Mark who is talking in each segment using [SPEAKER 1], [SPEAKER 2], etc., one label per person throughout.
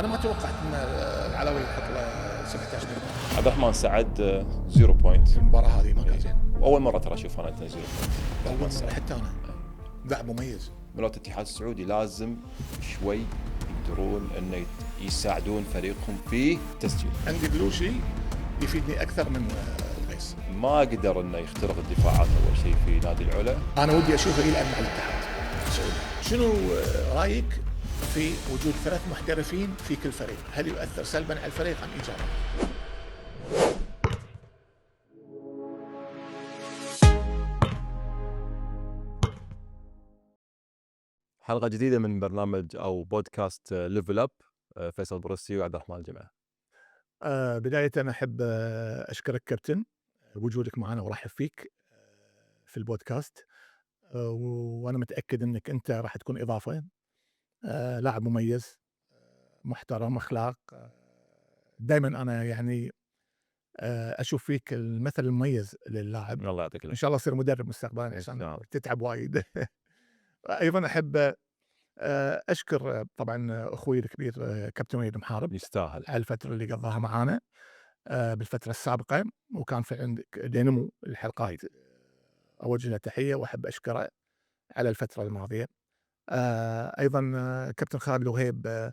[SPEAKER 1] انا ما توقعت ان العلوي يحط له 17 نقطه.
[SPEAKER 2] عبد الرحمن سعد 0 بوينت.
[SPEAKER 1] المباراه هذه ما كان زين.
[SPEAKER 2] اول مره ترى اشوف انا 0 بوينت.
[SPEAKER 1] اول مره حتى انا. لاعب مميز.
[SPEAKER 2] ملوت الاتحاد السعودي لازم شوي يقدرون انه يساعدون فريقهم في تسجيل.
[SPEAKER 1] عندي بلوشي يفيدني اكثر من الغيس.
[SPEAKER 2] ما قدر انه يخترق الدفاعات اول شيء في نادي العلا.
[SPEAKER 1] انا ودي اشوفه يلعب مع الاتحاد السعودي. شنو رايك في وجود 3 محترفين في كل فريق؟ هل يؤثر سلبا على الفريق ام ايجابا؟
[SPEAKER 2] حلقه جديده من برنامج او بودكاست ليفل اب. فيصل برسي وعبد الرحمن الجمعه.
[SPEAKER 1] بداية أنا أحب أشكرك كابتن وجودك معنا ورحب فيك في البودكاست. وأنا متأكد أنك أنت راح تكون إضافة. لاعب مميز، محترم، أخلاق. دائما أنا يعني أشوف فيك المثل المميز للاعب.
[SPEAKER 2] الله يعطيك
[SPEAKER 1] إن
[SPEAKER 2] العافيه.
[SPEAKER 1] شاء الله تصير مدرب مستقبلا عشان تتعب وايد. أيضا أحب أشكر طبعا أخوي الكبير كابتن وليد محارب
[SPEAKER 2] يستاهل
[SPEAKER 1] على الفترة اللي قضاها معانا بالفترة السابقة، وكان في عندك دينامو الحلقات. أوجه له تحية وأحب أشكره على الفترة الماضية. أيضا كابتن خالد الوهيب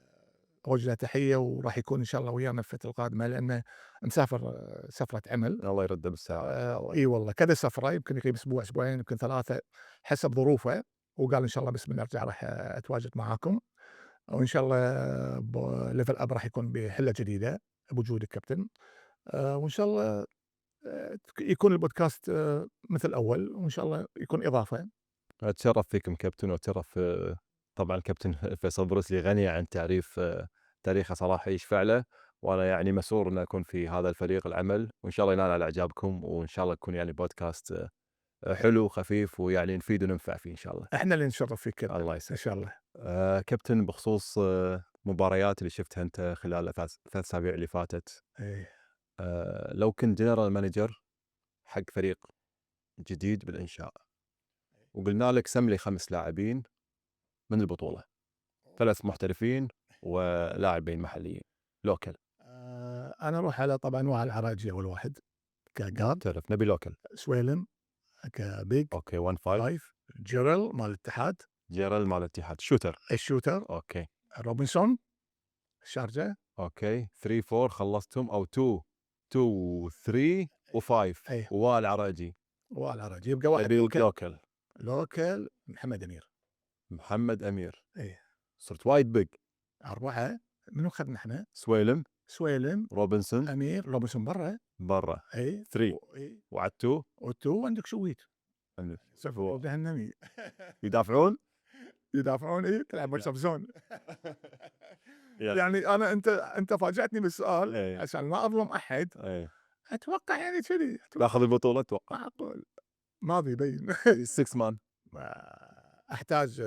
[SPEAKER 1] أوجه له تحية، وراح يكون إن شاء الله ويانا الفترة القادمة لأنه مسافر سفرة عمل.
[SPEAKER 2] الله يرده بالساعه.
[SPEAKER 1] إي والله كذا سفرة، يمكن يغيب أسبوع أسبوعين يمكن 3 حسب ظروفه، وقال إن شاء الله بس من أرجع راح أتواجد معاكم، وإن شاء الله ليفل أب راح يكون بحلة جديدة بوجودك كابتن. وإن شاء الله يكون البودكاست مثل أول، وإن شاء الله يكون إضافة.
[SPEAKER 2] اتشرف فيكم كابتن، واتشرف طبعا الكابتن فيصل برسلي غني عن تعريف تاريخه صراحه يشفع له، وانا يعني مسرور ان اكون في هذا الفريق العمل، وان شاء الله ينال على اعجابكم، وان شاء الله يكون يعني بودكاست حلو وخفيف ويعني نفيد وننفع فيه ان شاء الله.
[SPEAKER 1] احنا اللي نشرف فيك كابتن.
[SPEAKER 2] الله
[SPEAKER 1] ان
[SPEAKER 2] يسعدك.
[SPEAKER 1] شاء الله.
[SPEAKER 2] كابتن، بخصوص مباريات اللي شفتها انت خلال 3 اسابيع اللي فاتت،
[SPEAKER 1] إيه.
[SPEAKER 2] لو كنت جنرال مانجر حق فريق جديد بالانشاء، وقلنا لك سم لي 5 لاعبين من البطوله، 3 محترفين ولاعبين محليين لوكل.
[SPEAKER 1] انا اروح على طبعا وائل العراجي اول واحد كجارد.
[SPEAKER 2] تعرف نبي لوكل.
[SPEAKER 1] سويلم كبيج
[SPEAKER 2] اوكي 1 5.
[SPEAKER 1] 5. جيرل مال الاتحاد.
[SPEAKER 2] جيرال مال الاتحاد شوتر.
[SPEAKER 1] الشوتر.
[SPEAKER 2] اوكي.
[SPEAKER 1] روبنسون الشارجه.
[SPEAKER 2] اوكي 3 4 خلصتهم، او 2 2 3 و5.
[SPEAKER 1] ايه.
[SPEAKER 2] ووائل العراجي.
[SPEAKER 1] وائل العراجي يبقى واحد
[SPEAKER 2] نبي
[SPEAKER 1] لوكل.
[SPEAKER 2] لوكل.
[SPEAKER 1] لوكل محمد امير.
[SPEAKER 2] محمد امير.
[SPEAKER 1] ايه.
[SPEAKER 2] صرت وايد بيج.
[SPEAKER 1] 4. منو اخذنا احنا؟
[SPEAKER 2] سويلم.
[SPEAKER 1] سويلم.
[SPEAKER 2] روبنسون.
[SPEAKER 1] امير. روبنسون برا.
[SPEAKER 2] برا.
[SPEAKER 1] اي
[SPEAKER 2] 3.
[SPEAKER 1] اي.
[SPEAKER 2] وعد 2.
[SPEAKER 1] وتو عندك شويت.
[SPEAKER 2] هو
[SPEAKER 1] جهنمي.
[SPEAKER 2] يدافعون.
[SPEAKER 1] يدافعون. ايه تلعب
[SPEAKER 2] لا.
[SPEAKER 1] ماتش زون.
[SPEAKER 2] يلا.
[SPEAKER 1] يعني انا انت فاجأتني بالسؤال
[SPEAKER 2] إيه.
[SPEAKER 1] عشان ما اظلم احد.
[SPEAKER 2] ايه.
[SPEAKER 1] اتوقع يعني كذي.
[SPEAKER 2] باخذ البطوله اتوقع.
[SPEAKER 1] معقول. ماضي يبين.
[SPEAKER 2] 6 مان.
[SPEAKER 1] احتاج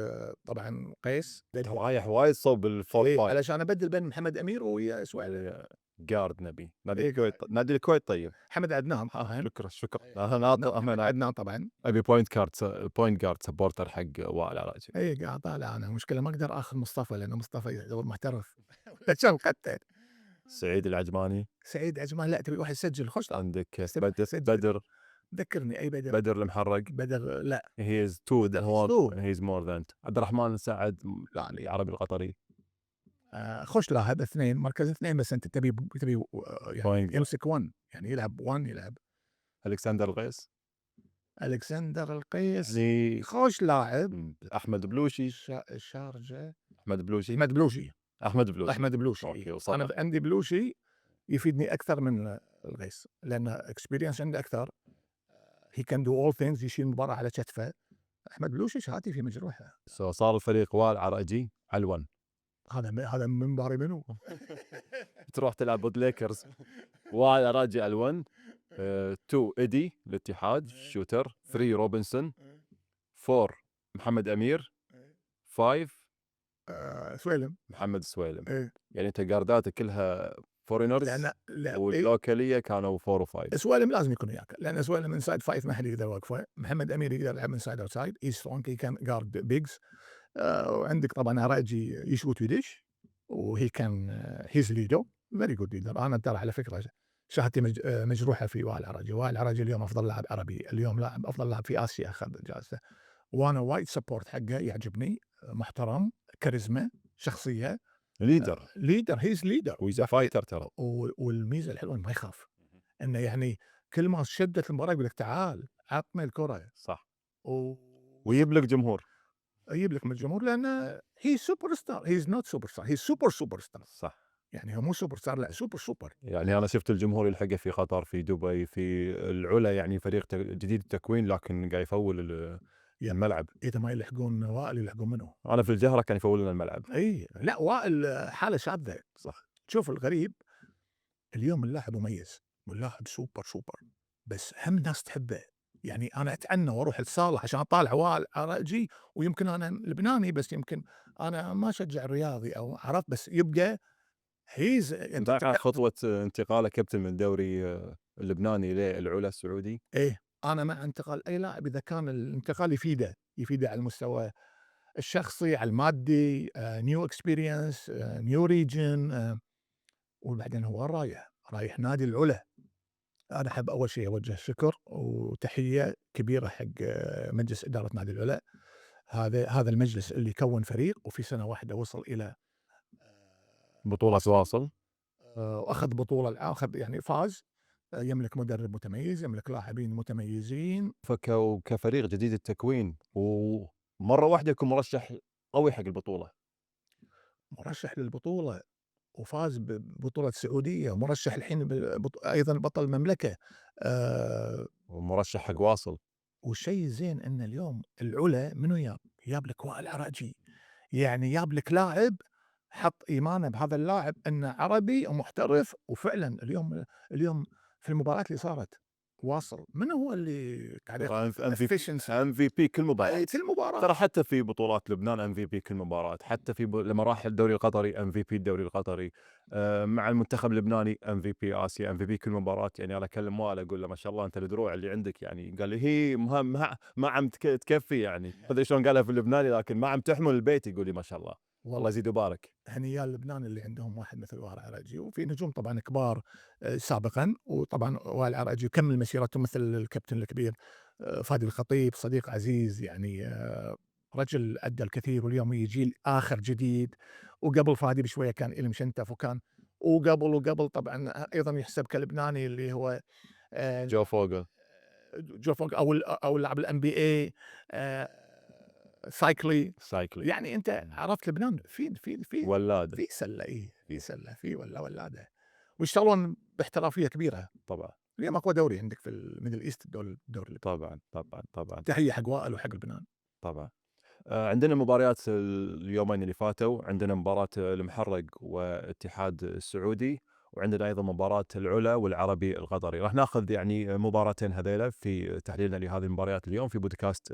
[SPEAKER 1] طبعا قيس.
[SPEAKER 2] رايح وايد صوب الفور
[SPEAKER 1] إيه،
[SPEAKER 2] فايف.
[SPEAKER 1] علشان ابدل بين محمد امير ويا سويلم.
[SPEAKER 2] جارد نبي نادي
[SPEAKER 1] إيه.
[SPEAKER 2] الكويت. نادي الكويت طيب.
[SPEAKER 1] محمد عدنان.
[SPEAKER 2] شكرا. انا ناطر
[SPEAKER 1] محمد
[SPEAKER 2] انا
[SPEAKER 1] عدنان طبعا.
[SPEAKER 2] ابي بوينت جارد سبورتر حق وائل العراجي.
[SPEAKER 1] اي قاعد طالع انا مشكله ما اقدر اخذ مصطفى لانه مصطفى يعتبر محترف. عشان قتل.
[SPEAKER 2] سعيد العجماني.
[SPEAKER 1] سعيد عجمان. لا تبي واحد يسجل خش.
[SPEAKER 2] عندك
[SPEAKER 1] سجل.
[SPEAKER 2] بدر.
[SPEAKER 1] ذكرني اي بدر.
[SPEAKER 2] بدر المحرق.
[SPEAKER 1] بدر لا.
[SPEAKER 2] هي از تو
[SPEAKER 1] Two.
[SPEAKER 2] هي از مور ذان. عبد الرحمن سعد العربي القطري.
[SPEAKER 1] خش لاعب 2 مركز 2 بس انت تبي يعني
[SPEAKER 2] Point.
[SPEAKER 1] يمسك 1 يعني يلعب 1 يلعب.
[SPEAKER 2] الكسندر القيس.
[SPEAKER 1] الكسندر القيس
[SPEAKER 2] يعني
[SPEAKER 1] خوش لاعب.
[SPEAKER 2] احمد بلوشي.
[SPEAKER 1] الشارجه.
[SPEAKER 2] احمد بلوشي.
[SPEAKER 1] احمد بلوشي.
[SPEAKER 2] احمد بلوشي.
[SPEAKER 1] اوكي
[SPEAKER 2] وصلنا.
[SPEAKER 1] انا عندي بلوشي يفيدني اكثر من الغيس لان اكسبيرينس عنده اكثر. هي كان دو اول ثينجز. يشيل المباراه على كتفه. احمد بلوشي شهادتي في مجروحه.
[SPEAKER 2] صار الفريق وائل العراجي على ال1.
[SPEAKER 1] هذا من باري منو؟
[SPEAKER 2] تروح تلعب ضد ليكرز. وائل العراجي على ال1. 2 ايدي الاتحاد شوتر. 3 روبنسون. 4 محمد امير. 5
[SPEAKER 1] سويلم.
[SPEAKER 2] محمد سويلم.
[SPEAKER 1] ايه.
[SPEAKER 2] يعني انت جارداتك كلها فورينرز،
[SPEAKER 1] لا
[SPEAKER 2] واللوكاليه كانوا 4 و5.
[SPEAKER 1] سويلم لازم يكون وياك لان سويلم انسايد 5 ما حد يقدر يوقفه. محمد امير يقدر يلعب انسايد اوتسايد. اي سترونج. كان جارد بيجز. وعندك طبعا عراجي يشوت ويدش. وهي كان هيز ليدر فيري جود ليدر. انا ترى على فكره شهادتي مجروحه في وائل العراجي. وائل العراجي اليوم افضل لاعب عربي، اليوم لاعب افضل لاعب في اسيا اخذ جائزته، وانا وايد سبورت حقه، يعجبني، محترم، كاريزما، شخصيه،
[SPEAKER 2] ليدر
[SPEAKER 1] ليدر، هيز ليدر.
[SPEAKER 2] ويز فايتر ترى.
[SPEAKER 1] والميزه الحلوه إنه ما يخاف، انه يعني كل ما شدت المباراه يقول لك تعال عطني الكره،
[SPEAKER 2] صح.
[SPEAKER 1] و
[SPEAKER 2] ويجيب لك جمهور.
[SPEAKER 1] يجيب لك من الجمهور لانه هي سوبر ستار، هي از نوت سوبر ستار، هي سوبر ستار.
[SPEAKER 2] صح.
[SPEAKER 1] يعني هو مو سوبر ستار، لا سوبر.
[SPEAKER 2] يعني أنا شفت الجمهور يلحقه في قطر، في دبي، في العلا، يعني فريق جديد التكوين، لكن قاعد يفول
[SPEAKER 1] يا
[SPEAKER 2] الملعب.
[SPEAKER 1] اذا ما يلحقون وائل يلحقون منه.
[SPEAKER 2] أنا في الجهرة كان يفول لنا الملعب.
[SPEAKER 1] اي لا، وائل حاله شاذه.
[SPEAKER 2] صح.
[SPEAKER 1] شوف الغريب، اليوم اللاعب مميز واللاعب سوبر، بس هم ناس تحبه. يعني انا اتعنى واروح لصالح عشان اطالع وائل اجي، ويمكن انا لبناني بس يمكن انا ما اشجع الرياضي او عرفت، بس يبقى هيز انت
[SPEAKER 2] مع خطوة انتقاله كابتن من الدوري اللبناني للعلا السعودي.
[SPEAKER 1] ايه. انا مع انتقال اي لاعب اذا كان الانتقال يفيده على المستوى الشخصي، على المادي، نيو اكسبيرينس، نيو ريجن. وبعدين هو رايح نادي العلا. انا احب اول شيء اوجه شكر وتحيه كبيره حق مجلس اداره نادي العلا. هذا المجلس اللي كون فريق وفي سنه واحده وصل الى
[SPEAKER 2] بطولة تواصل.
[SPEAKER 1] واخذ بطوله، اخذ يعني فاز. يملك مدرب متميز، يملك لاعبين متميزين.
[SPEAKER 2] كفريق جديد التكوين، ومرة واحدة يكون مرشح قوي حق البطولة.
[SPEAKER 1] مرشح للبطوله وفاز ببطوله سعوديه، ومرشح الحين ايضا بطل المملكه. آه،
[SPEAKER 2] ومرشح حق واصل.
[SPEAKER 1] والشيء الزين ان اليوم العلا منو جاب لك وائل عراجي. يعني جاب لك لاعب حط ايمانه بهذا اللاعب انه عربي ومحترف، وفعلا اليوم في المباراه اللي صارت واصل من هو اللي قاعد ياخذ efficiency
[SPEAKER 2] ام في بي كل مباراة.
[SPEAKER 1] في المباراه.
[SPEAKER 2] ترى حتى في بطولات لبنان ام في بي كل مباراة، حتى في لما راح الدوري القطري ام في بي الدوري القطري. مع المنتخب اللبناني ام في بي اسيا، ام في بي كل مباراة. يعني انا اكلم وائل اقول له ما شاء الله انت الدروع اللي عندك، يعني قال لي هي ما عم تكفي، يعني ما ادري شلون قالها في اللبناني، لكن ما عم تحمل البيت. يقول لي ما شاء الله، الله يزيد ويبارك.
[SPEAKER 1] هنيال لبنان اللي عندهم واحد مثل وائل العراجي، وفي نجوم طبعا كبار سابقا. وطبعا وائل العراجي يكمل مسيرته مثل الكابتن الكبير فادي الخطيب، صديق عزيز، يعني رجل ادى الكثير، واليوم يجي اخر جديد. وقبل فادي بشويه كان إلي مشنتف، وكان وقبل طبعا ايضا يحسب كلبناني اللي هو
[SPEAKER 2] جو فوقه.
[SPEAKER 1] جو فوق، او اللاعب الان بي اي سايكلي.
[SPEAKER 2] سايكلي.
[SPEAKER 1] يعني انت عرفت لبنان
[SPEAKER 2] ولاده.
[SPEAKER 1] في سله، في سله، في ولاده، ويشتغلون باحترافيه كبيره.
[SPEAKER 2] طبعا.
[SPEAKER 1] اليوم اقوى دوري عندك في الميدل ايست الدوري اللبناني.
[SPEAKER 2] طبعا.
[SPEAKER 1] تحيه حق وائل وحق لبنان.
[SPEAKER 2] طبعا. عندنا مباريات اليومين اللي فاتوا، عندنا مباراة المحرق والاتحاد السعودي، وعندنا أيضا مباراة العلا والعربي القطري. راح ناخذ يعني مباراتين هذيلا في تحليلنا لهذه المباريات اليوم في بودكاست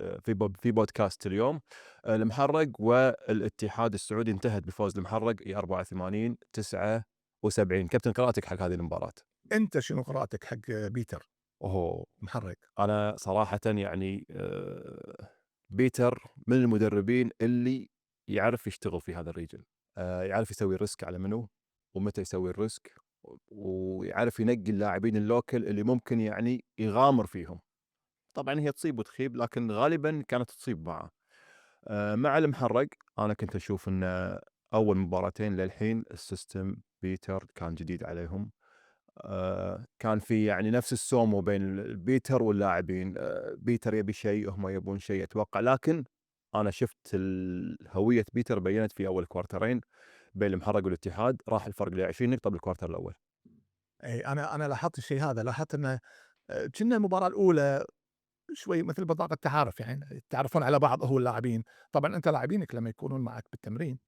[SPEAKER 2] في بودكاست اليوم. المحرق والاتحاد السعودي انتهت بفوز المحرق 84-79. كابتن قراءتك حق هذه المباراة؟
[SPEAKER 1] انت شنو قراءتك حق بيتر
[SPEAKER 2] اوه.
[SPEAKER 1] محرك؟
[SPEAKER 2] انا صراحة يعني بيتر من المدربين اللي يعرف يشتغل في هذا الريجن. يعرف يسوي الريسك على منو ومتى يسوي الريسك، ويعرف ينقي اللاعبين اللوكل اللي ممكن يعني يغامر فيهم. طبعا هي تصيب وتخيب، لكن غالبا كانت تصيب معه. مع المحرق انا كنت اشوف ان اول مباراتين للحين السيستم بيتر كان جديد عليهم. كان في يعني نفس السومو بين بيتر واللاعبين. بيتر يبي شيء، هم يبون شيء اتوقع، لكن انا شفت هوية بيتر بينت في اول كوارترين بين المحرق والاتحاد. راح الفرق ل 20 نقطة بالكوارتر الاول.
[SPEAKER 1] اي انا لاحظت الشيء هذا، لاحظت انه كنا المباراه الاولى شوي مثل بطاقه تعارف، يعني تعرفون على بعض هو اللاعبين. طبعا انت لاعبينك لما يكونون معك بالتمرين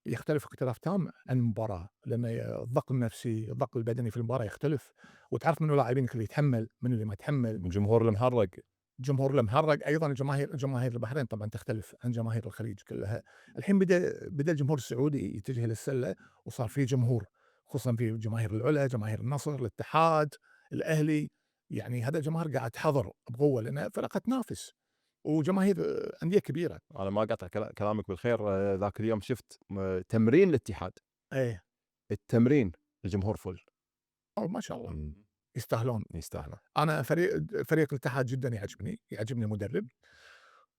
[SPEAKER 1] يختلف اختلاف تام عن المباراة، لأن الضغط النفسي، الضغط البدني في المباراة يختلف، وتعرف منو لاعبينك اللي يتحمل، منو اللي ما يتحمل.
[SPEAKER 2] من جمهور المحرق.
[SPEAKER 1] جمهور المهرج أيضًا، جماهير البحرين طبعًا تختلف عن جماهير الخليج كلها. الحين بدأ الجمهور السعودي يتجه للسلة، وصار في جمهور، خصوصًا في جماهير العلا، جماهير النصر، الاتحاد، الأهلي. يعني هذا الجماهير قاعد تحضر بقوة لأنها فرقة تنافس، وجماهير أندية كبيرة.
[SPEAKER 2] انا ما قاطع كلامك بالخير. ذاك اليوم شفت تمرين الاتحاد.
[SPEAKER 1] إيه.
[SPEAKER 2] التمرين الجمهور فل.
[SPEAKER 1] ما شاء الله
[SPEAKER 2] إمم.
[SPEAKER 1] يستاهلون.
[SPEAKER 2] يستاهلون.
[SPEAKER 1] أنا فريق الاتحاد جدًا يعجبني المدرب.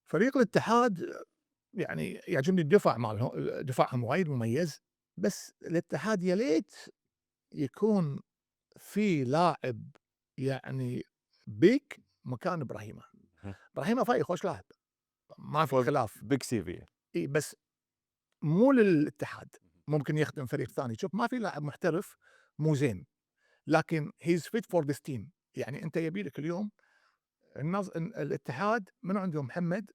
[SPEAKER 1] فريق الاتحاد يعني يعجبني الدفاع مالهم، دفاعهم وايد مميز، بس الاتحاد يا ليت يكون في لاعب يعني بيك مكان إبراهيمة.
[SPEAKER 2] اهم.
[SPEAKER 1] إبراهيمة فايق خوش لاعب، ما في
[SPEAKER 2] هو
[SPEAKER 1] خلاف.
[SPEAKER 2] big CV.
[SPEAKER 1] بس مو للاتحاد، ممكن يخدم فريق ثاني. شوف ما في لاعب محترف مو زين، لكن he's fit for this team. يعني أنت يبي لك اليوم الاتحاد منو عندهم محمد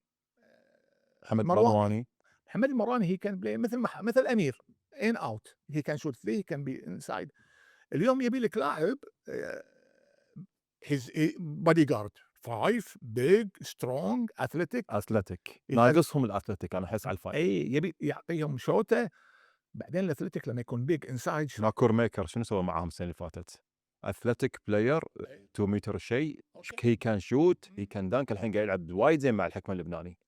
[SPEAKER 2] محمد
[SPEAKER 1] مرواني.
[SPEAKER 2] مرواني.
[SPEAKER 1] محمد المرواني he can play مثل أمير in out he can shoot three he can be inside. اليوم يبي لك لاعب his bodyguard 5 big strong athletic.
[SPEAKER 2] أثلتيك
[SPEAKER 1] يحس
[SPEAKER 2] ناقصهم الأثلتيك أنا أحس على الفايت.
[SPEAKER 1] يبي يعطيهم شوطة. بعدين الأثليتيك لما يكون big inside
[SPEAKER 2] ناكور ميكر شنو سوى معاهم السنة اللي فاتت؟ أثلتيك بلاير 2 متر شيء، هي كان شوت هي كان دانك، الحين قاعد يلعب وايد زين مع الحكم اللبناني.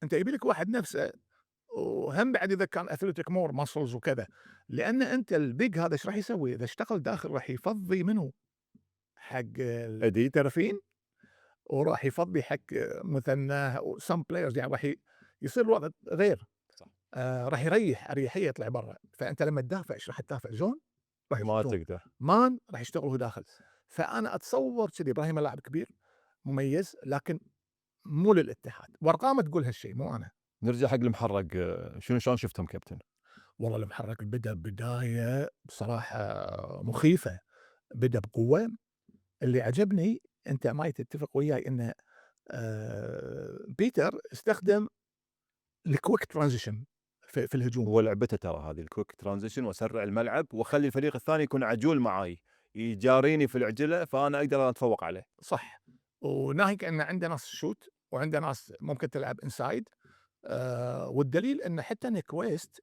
[SPEAKER 1] أنت يبي لك واحد نفسه، وهم بعد إذا كان athletic more muscles وكذا، لأن أنت الbig هذا إيش راح يسوي؟ إذا اشتغل داخل راح يفضي منو؟ حق
[SPEAKER 2] أديد.
[SPEAKER 1] الترفين، وراح يفضي حق مثناه some players يعني راح يصير الوضع غير.
[SPEAKER 2] صح.
[SPEAKER 1] راح يريح أريحية يطلع برا. فأنت لما تدافع إيش راح تدافع زون؟ راح
[SPEAKER 2] ما
[SPEAKER 1] يفوتون.
[SPEAKER 2] تقدر.
[SPEAKER 1] مان راح يشتغلوا داخل. فأنا أتصور كذي إبراهيم لاعب كبير مميز، لكن مو للاتحاد، وأرقامه تقول هالشيء مو أنا.
[SPEAKER 2] نرجع حق المحرق، شلون شفتهم كابتن؟
[SPEAKER 1] والله المحرك بدأ بداية بصراحة مخيفة، بدأ بقوة. اللي عجبني أنت ما تتفق وياي إن بيتر استخدم الquick transition في الهجوم.
[SPEAKER 2] هو لعبته ترى هذه الكويك ترانزيشن، واسرع الملعب واخلي الفريق الثاني يكون عجول معاي يجاريني في العجله فانا اقدر اتفوق عليه.
[SPEAKER 1] صح. وناهيك إن عنده ناس شوت وعنده ناس ممكن تلعب inside. والدليل إن حتى نيك ويست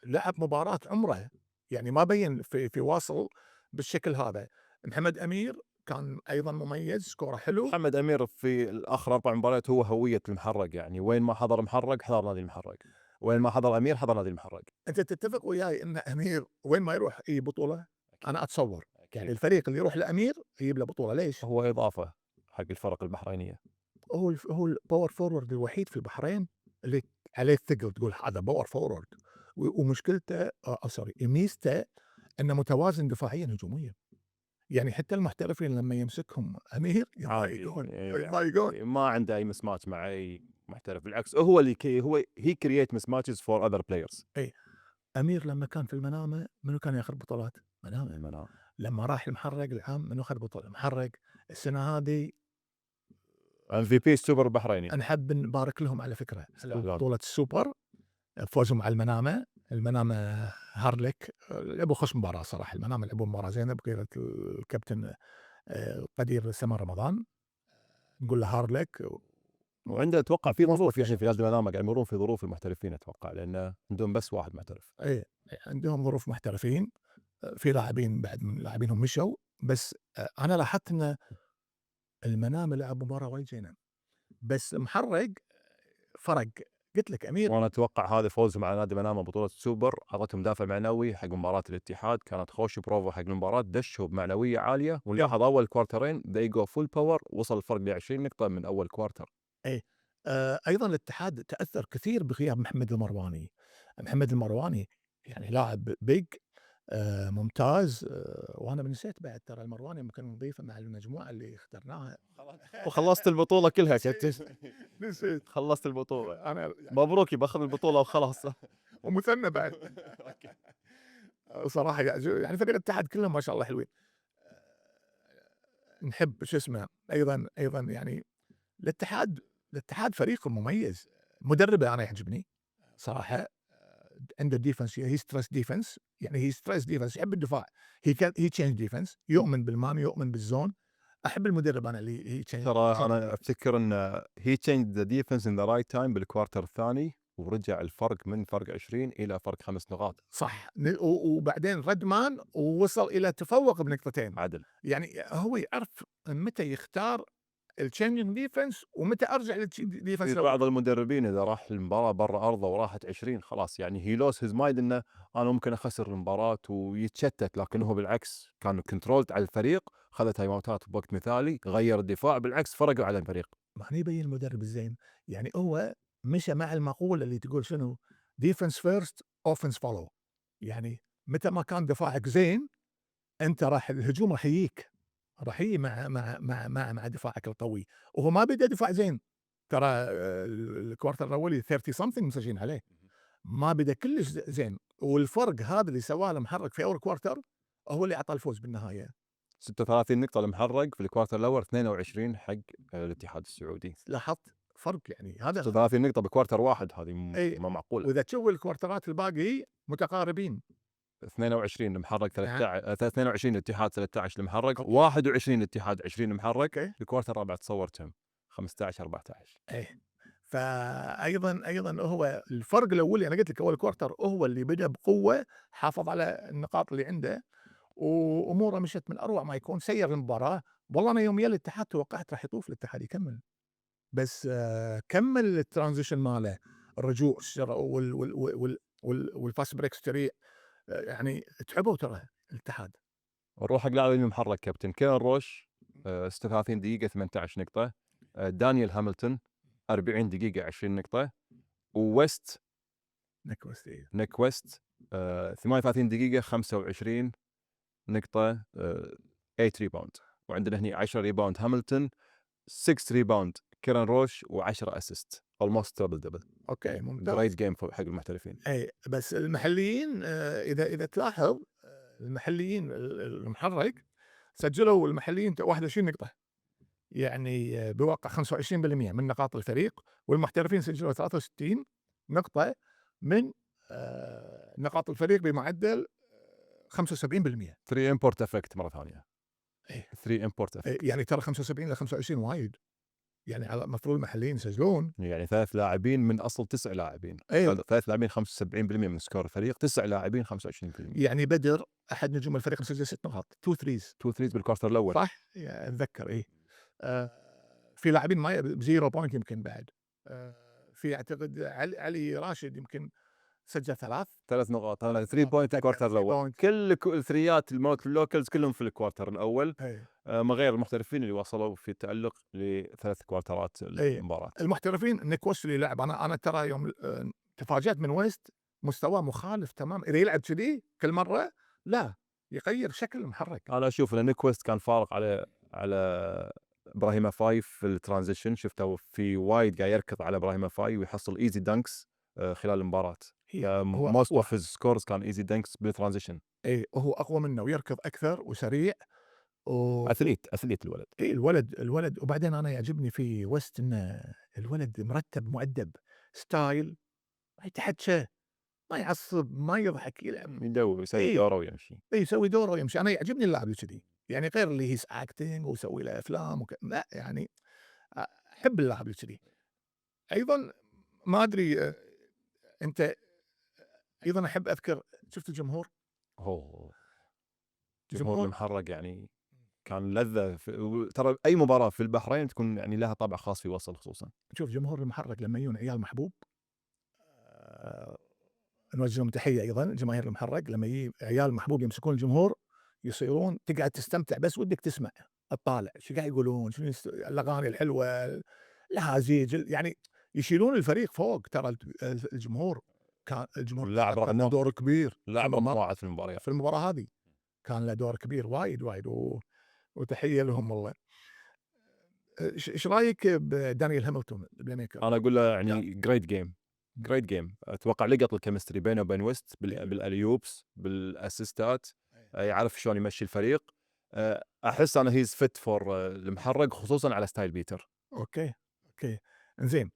[SPEAKER 1] لعب مباراة عمره، يعني ما بين في واصل بالشكل هذا. محمد أمير كان أيضًا مميز، سكوره حلو.
[SPEAKER 2] محمد امير في الاخر 4 مباريات هو هويه المحرق، يعني وين ما حضر محرق حضر نادي المحرق، وين ما حضر امير حضر نادي المحرق.
[SPEAKER 1] أنت تتفق وياي إن أمير وين ما يروح يجيب بطولة؟ أنا أتصور
[SPEAKER 2] أكيد.
[SPEAKER 1] يعني الفريق اللي يروح لأمير يجيب له بطولة. ليش؟
[SPEAKER 2] هو اضافه حق الفرق البحرينيه.
[SPEAKER 1] هو الباور فورورد الوحيد في البحرين اللي عليه الثقل تقول هذا باور فورورد. ومشكلته سوري ميزته إنه متوازن دفاعيًا هجوميًا. يعني حتى المحترفين لما يمسكهم أمير يضايقون يضايقون.
[SPEAKER 2] ما عنده اي مسمات مع اي محترف، بالعكس هو اللي هو هي كرييت مسماتشز فور اذر بلايرز.
[SPEAKER 1] أمير لما كان في المنامة منو كان ياخذ بطولات؟ منامة.
[SPEAKER 2] المنام.
[SPEAKER 1] لما راح المحرق العام منو أخذ بطولة؟ المحرق. السنة هذه
[SPEAKER 2] MVP السوبر البحريني.
[SPEAKER 1] نحب نبارك لهم على فكرة
[SPEAKER 2] يستاهلون.
[SPEAKER 1] بطولة السوبر، فوزهم على المنامة. المنامة هارلك لعبوا خوش مباراة صراحة. المنامة لعبوا مباراة زينة بقيادة الكابتن القدير سمر رمضان. نقول له هارلك
[SPEAKER 2] وعنده اتوقع في ظروف،
[SPEAKER 1] موفق
[SPEAKER 2] يعني في نادي المنامه قاعد يمرون في ظروف المحترفين اتوقع، لان عندهم بس واحد محترف.
[SPEAKER 1] عندهم ظروف محترفين. في لاعبين بعد من لاعبينهم مشوا، بس أنا لاحظت إن المنامة لعب مباراة وايد زينة، بس محرق فرق. قلت لك أمير
[SPEAKER 2] وانا اتوقع هذا فوزهم على نادي المنامه بطوله السوبر اعطتهم دافع معنوي حق مباراه الاتحاد، كانت خوش بروفا حق المباراه، دشوا بمعنويه عاليه، ونلاحظ اول كوارترين ذي جو فول باور، وصل الفرق ل 20 نقطه من اول كوارتر.
[SPEAKER 1] أيضًا الاتحاد تأثّر كثير بغياب محمد المرواني. محمد المرواني يعني لاعب big ممتاز. وأنا نسيت بعد ترى المرواني ممكن نضيفه مع المجموعة اللي اخترناها.
[SPEAKER 2] وخلصت البطوله كلها
[SPEAKER 1] نسيت.
[SPEAKER 2] خلصت البطوله.
[SPEAKER 1] أنا يعني
[SPEAKER 2] مبروك باخذ البطوله وخلاص.
[SPEAKER 1] ومثنى بعد. صراحة يعني فريق الاتحاد كلهم ما شاء الله حلوين. نحب شو اسمه أيضًا يعني الاتحاد فريق مميز. مدربه أنا يعجبني صراحة. عنده ديفنس هي ستريس ديفنس، يعني هي ستريس ديفنس يحب الدفاع. هي تشينج ديفنس، يؤمن بالمان يؤمن بالزون. أحب المدرب أنا اللي هي
[SPEAKER 2] ترى انا افتكر ان هي تشينج ذا ديفنس ان ذا رايت تايم بالكوارتر الثاني، ورجع الفرق من فرق 20 الى فرق 5 نقاط.
[SPEAKER 1] صح. وبعدين رد مان ووصل إلى تفوق بنقطتين.
[SPEAKER 2] عدل.
[SPEAKER 1] يعني هو يعرف متى يختار الchanging defense ومتى أرجع
[SPEAKER 2] في
[SPEAKER 1] للdefense
[SPEAKER 2] بعض المدربين إذا راح المباراة برا أرضه وراحت 20 خلاص يعني he lost his mind إنه أنا ممكن أخسر المباراة ويتشتت، لكن هو بالعكس كان controlled على الفريق، خذ تايم اوتات بوقت مثالي، غير الدفاع، بالعكس فرقوا على الفريق.
[SPEAKER 1] ما هني يبين المدرب الزين، يعني هو مشى مع المقولة اللي تقول شنو defense first offense follow، يعني متى ما كان دفاعك زين أنت الهجوم راح يجيك، راح ييجي مع دفاعك القوي، وهو ما بدأ دفاع زين، ترى الكوارتر الأولي 30 something مسجلين عليه، ما بدأ كلش زين، والفرق هذا اللي سواه المحرك في أول كوارتر هو اللي أعطاه الفوز بالنهاية.
[SPEAKER 2] 36 نقطة المحرق في الكوارتر الأول، 22 حق الاتحاد السعودي.
[SPEAKER 1] لاحظت فرق يعني هذا
[SPEAKER 2] 36 نقطة بكوارتر واحد، هذه
[SPEAKER 1] أي،
[SPEAKER 2] ما معقولة.
[SPEAKER 1] وإذا تشوف الكوارترات الباقي متقاربين.
[SPEAKER 2] 22 المحرق
[SPEAKER 1] نعم.
[SPEAKER 2] 22 الاتحاد 13 المحرق،
[SPEAKER 1] أوكي.
[SPEAKER 2] 21 الاتحاد 20 المحرق.
[SPEAKER 1] أوكي.
[SPEAKER 2] الكوارتر الرابع تصور كم؟ 15 14.
[SPEAKER 1] إيه، فأيضًا هو الفرق الأولي أنا قلت لك أول كوارتر هو اللي بدأ بقوة، حافظ على النقاط اللي عنده، وأموره مشت من أروع ما يكون، سيّر المباراة. والله أنا يوم جا الاتحاد توقعت راح يطوف الاتحاد يكمل، بس كمل الtransition ماله، الرجوع والfast break سريع، يعني تعبوا ترى الاتحاد.
[SPEAKER 2] نروح حق لاعبين المحرك كابتن كيرن روش 36 دقيقة 18 نقطة. دانيال هاملتون 40 دقيقة 20 نقطة. وويست
[SPEAKER 1] نيك
[SPEAKER 2] نيك ويست 38 دقيقة 25 نقطة 8 ريباوند. وعندنا هني 10 ريباوند هاملتون، 6 ريباوند كيرن روش، و10 اسيست، almost دبل دبل.
[SPEAKER 1] أوكي ممتاز.
[SPEAKER 2] جريت جيم حق المحترفين.
[SPEAKER 1] أي بس المحليين إذا تلاحظ المحليين المحرك سجلوا المحليين 21 نقطة، يعني بواقع 25% من نقاط الفريق، والمحترفين سجلوا 63 نقطة من نقاط الفريق بمعدل 75%.
[SPEAKER 2] 3 امبورت افكت مرة ثانية.
[SPEAKER 1] إيه.
[SPEAKER 2] 3 امبورت افكت.
[SPEAKER 1] يعني ترى 75 إلى 25 وايد، يعني على المفروض المحليين يسجلون.
[SPEAKER 2] يعني 3 لاعبين من اصل 9 لاعبين.
[SPEAKER 1] أيوه.
[SPEAKER 2] 3 لاعبين 75% من سكور الفريق، 9 لاعبين 25%.
[SPEAKER 1] يعني بدر أحد نجوم الفريق مسجل 6 نقاط 2 threes
[SPEAKER 2] 2 ثريز بالكوارتر الاول.
[SPEAKER 1] صح؟ أتذكر إيه. في لاعبين ما بزيرو بوينت يمكن بعد. في أعتقد علي راشد يمكن سجل
[SPEAKER 2] 3 نقاط. هذا 3 بوينت الكوارتر الاول. كل الثريات الموت اللوكلز كلهم في الكوارتر الاول، ما غير المحترفين اللي وصلوا في التألق ل3 كوارترات المباراة.
[SPEAKER 1] المحترفين نيك ويست اللي لعب، أنا ترى يوم تفاجأت من ويست مستواه مخالف تمام، إذا يلعب كذي كل مرة لا يغير شكل المحرك.
[SPEAKER 2] انا اشوف ان نيك ويست كان فارق على ابراهيم فاي في الترانزيشن، شفته في وايد قاعد يركض على ابراهيم فاي ويحصل ايزي دانكس خلال المباراة. موست اوف هيز سكورز كان ايزي دانكس بالترانزيشن.
[SPEAKER 1] اي هو اقوى منه ويركض اكثر وسريع
[SPEAKER 2] اثليت الولد.
[SPEAKER 1] اي الولد وبعدين انا يعجبني في ويست انه الولد مرتب مؤدب، ستايل، ما يتحكى، ما يعصب، ما يضحك، يلعب
[SPEAKER 2] يدور يسوي دوره ويمشي.
[SPEAKER 1] يسوي دوره ويمشي. انا يعجبني اللاعب اللي كذي، يعني غير اللي هيز اكتنج ويسوي له افلام لا يعني احب اللاعب اللي كذي. ايضا ما ادري انت ايضا احب اذكر شفت الجمهور.
[SPEAKER 2] جمهور المحرق يعني كان لذة ترى أي مباراة في البحرين تكون يعني لها طابع خاص في وصل خصوصا.
[SPEAKER 1] شوف جمهور المحرق لما يجون عيال محبوب، نوجه لهم تحية أيضا جماهير المحرق، لما يجي عيال محبوب يمسكون الجمهور يصيرون تقعد تستمتع بس ودك تسمع تطالع شو قاعد يقولون، شنو الأغاني الحلوة، الهازيج، يعني يشيلون الفريق فوق. ترى الجمهور كان
[SPEAKER 2] اللاعب رغم
[SPEAKER 1] له دور كبير
[SPEAKER 2] لاعب مواعد في المباريات
[SPEAKER 1] في المباراة هذه، كان له دور كبير وايد وتحية لهم والله. ايش رايك بدانيال هاملتون البلاي ميكر؟
[SPEAKER 2] انا اقول له يعني جريت جيم. اتوقع لقط الكيمستري بينه وبين ويست بالاليوبس بالاسيستات، يعرف شلون يمشي الفريق. احس انا هيز فيت فور المحرق خصوصا على ستايل بيتر.
[SPEAKER 1] اوكي انزين.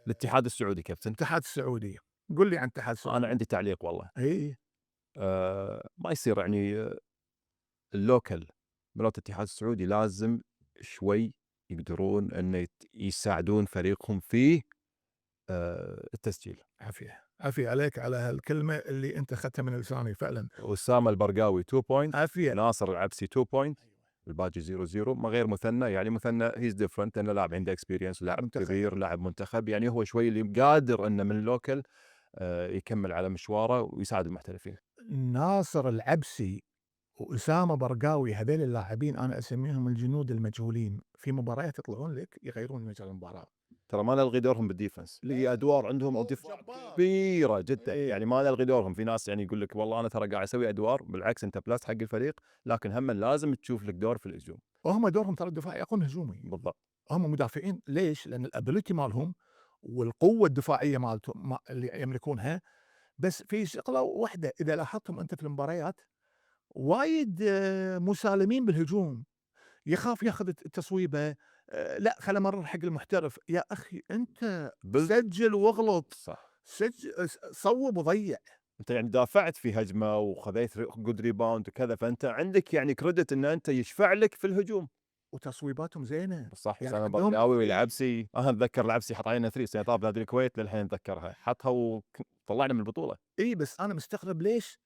[SPEAKER 2] الاتحاد السعودي كابتن.
[SPEAKER 1] الاتحاد السعودي، قل لي عن الاتحاد السعودي.
[SPEAKER 2] انا عندي تعليق والله.
[SPEAKER 1] اي
[SPEAKER 2] ما يصير يعني اللوكل ملوت الاتحاد السعودي لازم شوي يقدرون ان يساعدون فريقهم في التسجيل.
[SPEAKER 1] عافية عليك على هالكلمة اللي انت اخذتها من لساني فعلا.
[SPEAKER 2] وسام البرقاوي 2 بوينت،
[SPEAKER 1] عافية.
[SPEAKER 2] ناصر العبسي 2 بوينت، الباجي 0-0 ما غير مثنى، يعني مثنى هيز ديفرنت لأنه لاعب عنده اكسبيرينس، لاعب
[SPEAKER 1] منتخب.
[SPEAKER 2] كبير، لاعب منتخب، يعني هو شوي اللي قادر انه من لوكل يكمل على مشواره ويساعد المحترفين.
[SPEAKER 1] ناصر العبسي وأسامة برقاوي، هذيل اللاعبين أنا أسميهم الجنود المجهولين، في مباريات يطلعون لك يغيرون مجرى المباراة.
[SPEAKER 2] ترى ما نلغي دورهم بالديفنس، لي ادوار عندهم
[SPEAKER 1] أوه،
[SPEAKER 2] دفاع
[SPEAKER 1] جبار.
[SPEAKER 2] كبيره جدا،
[SPEAKER 1] إيه.
[SPEAKER 2] يعني ما نلغي دورهم. في ناس يعني يقول لك والله انا ترى قاعد اسوي ادوار، بالعكس انت بلس حق الفريق، لكن هم لازم تشوف لك دور في الهجوم.
[SPEAKER 1] وهم دورهم ترى الدفاعي أقل من هجومي.
[SPEAKER 2] بالضبط.
[SPEAKER 1] هم مدافعين ليش؟ لأن الability مالهم والقوة الدفاعية مالتهم اللي يملكونها. بس في شغلة واحدة إذا لاحظتم أنت في المباريات وايد مسالمين بالهجوم، يخاف ياخذ التصويبة، لأ خله أمرر حق المحترف. يا أخي أنت
[SPEAKER 2] بال
[SPEAKER 1] سجل واغلط،
[SPEAKER 2] صح.
[SPEAKER 1] صوّب وضيّع.
[SPEAKER 2] انت يعني دافعت في هجمه وخذيت جود ريباوند وكذا، فانت عندك يعني كريدت ان انت يشفع لك في الهجوم.
[SPEAKER 1] وتصويباتهم زينة،
[SPEAKER 2] صح.
[SPEAKER 1] يعني
[SPEAKER 2] اسامه
[SPEAKER 1] عندهم
[SPEAKER 2] برقاوي والعبسي، انا اتذكر العبسي حط علينا 3 السنه طاف نادي الكويت، للحين اتذكرها، حطها وطلعنا من البطوله.
[SPEAKER 1] بس أنا مستغرب ليش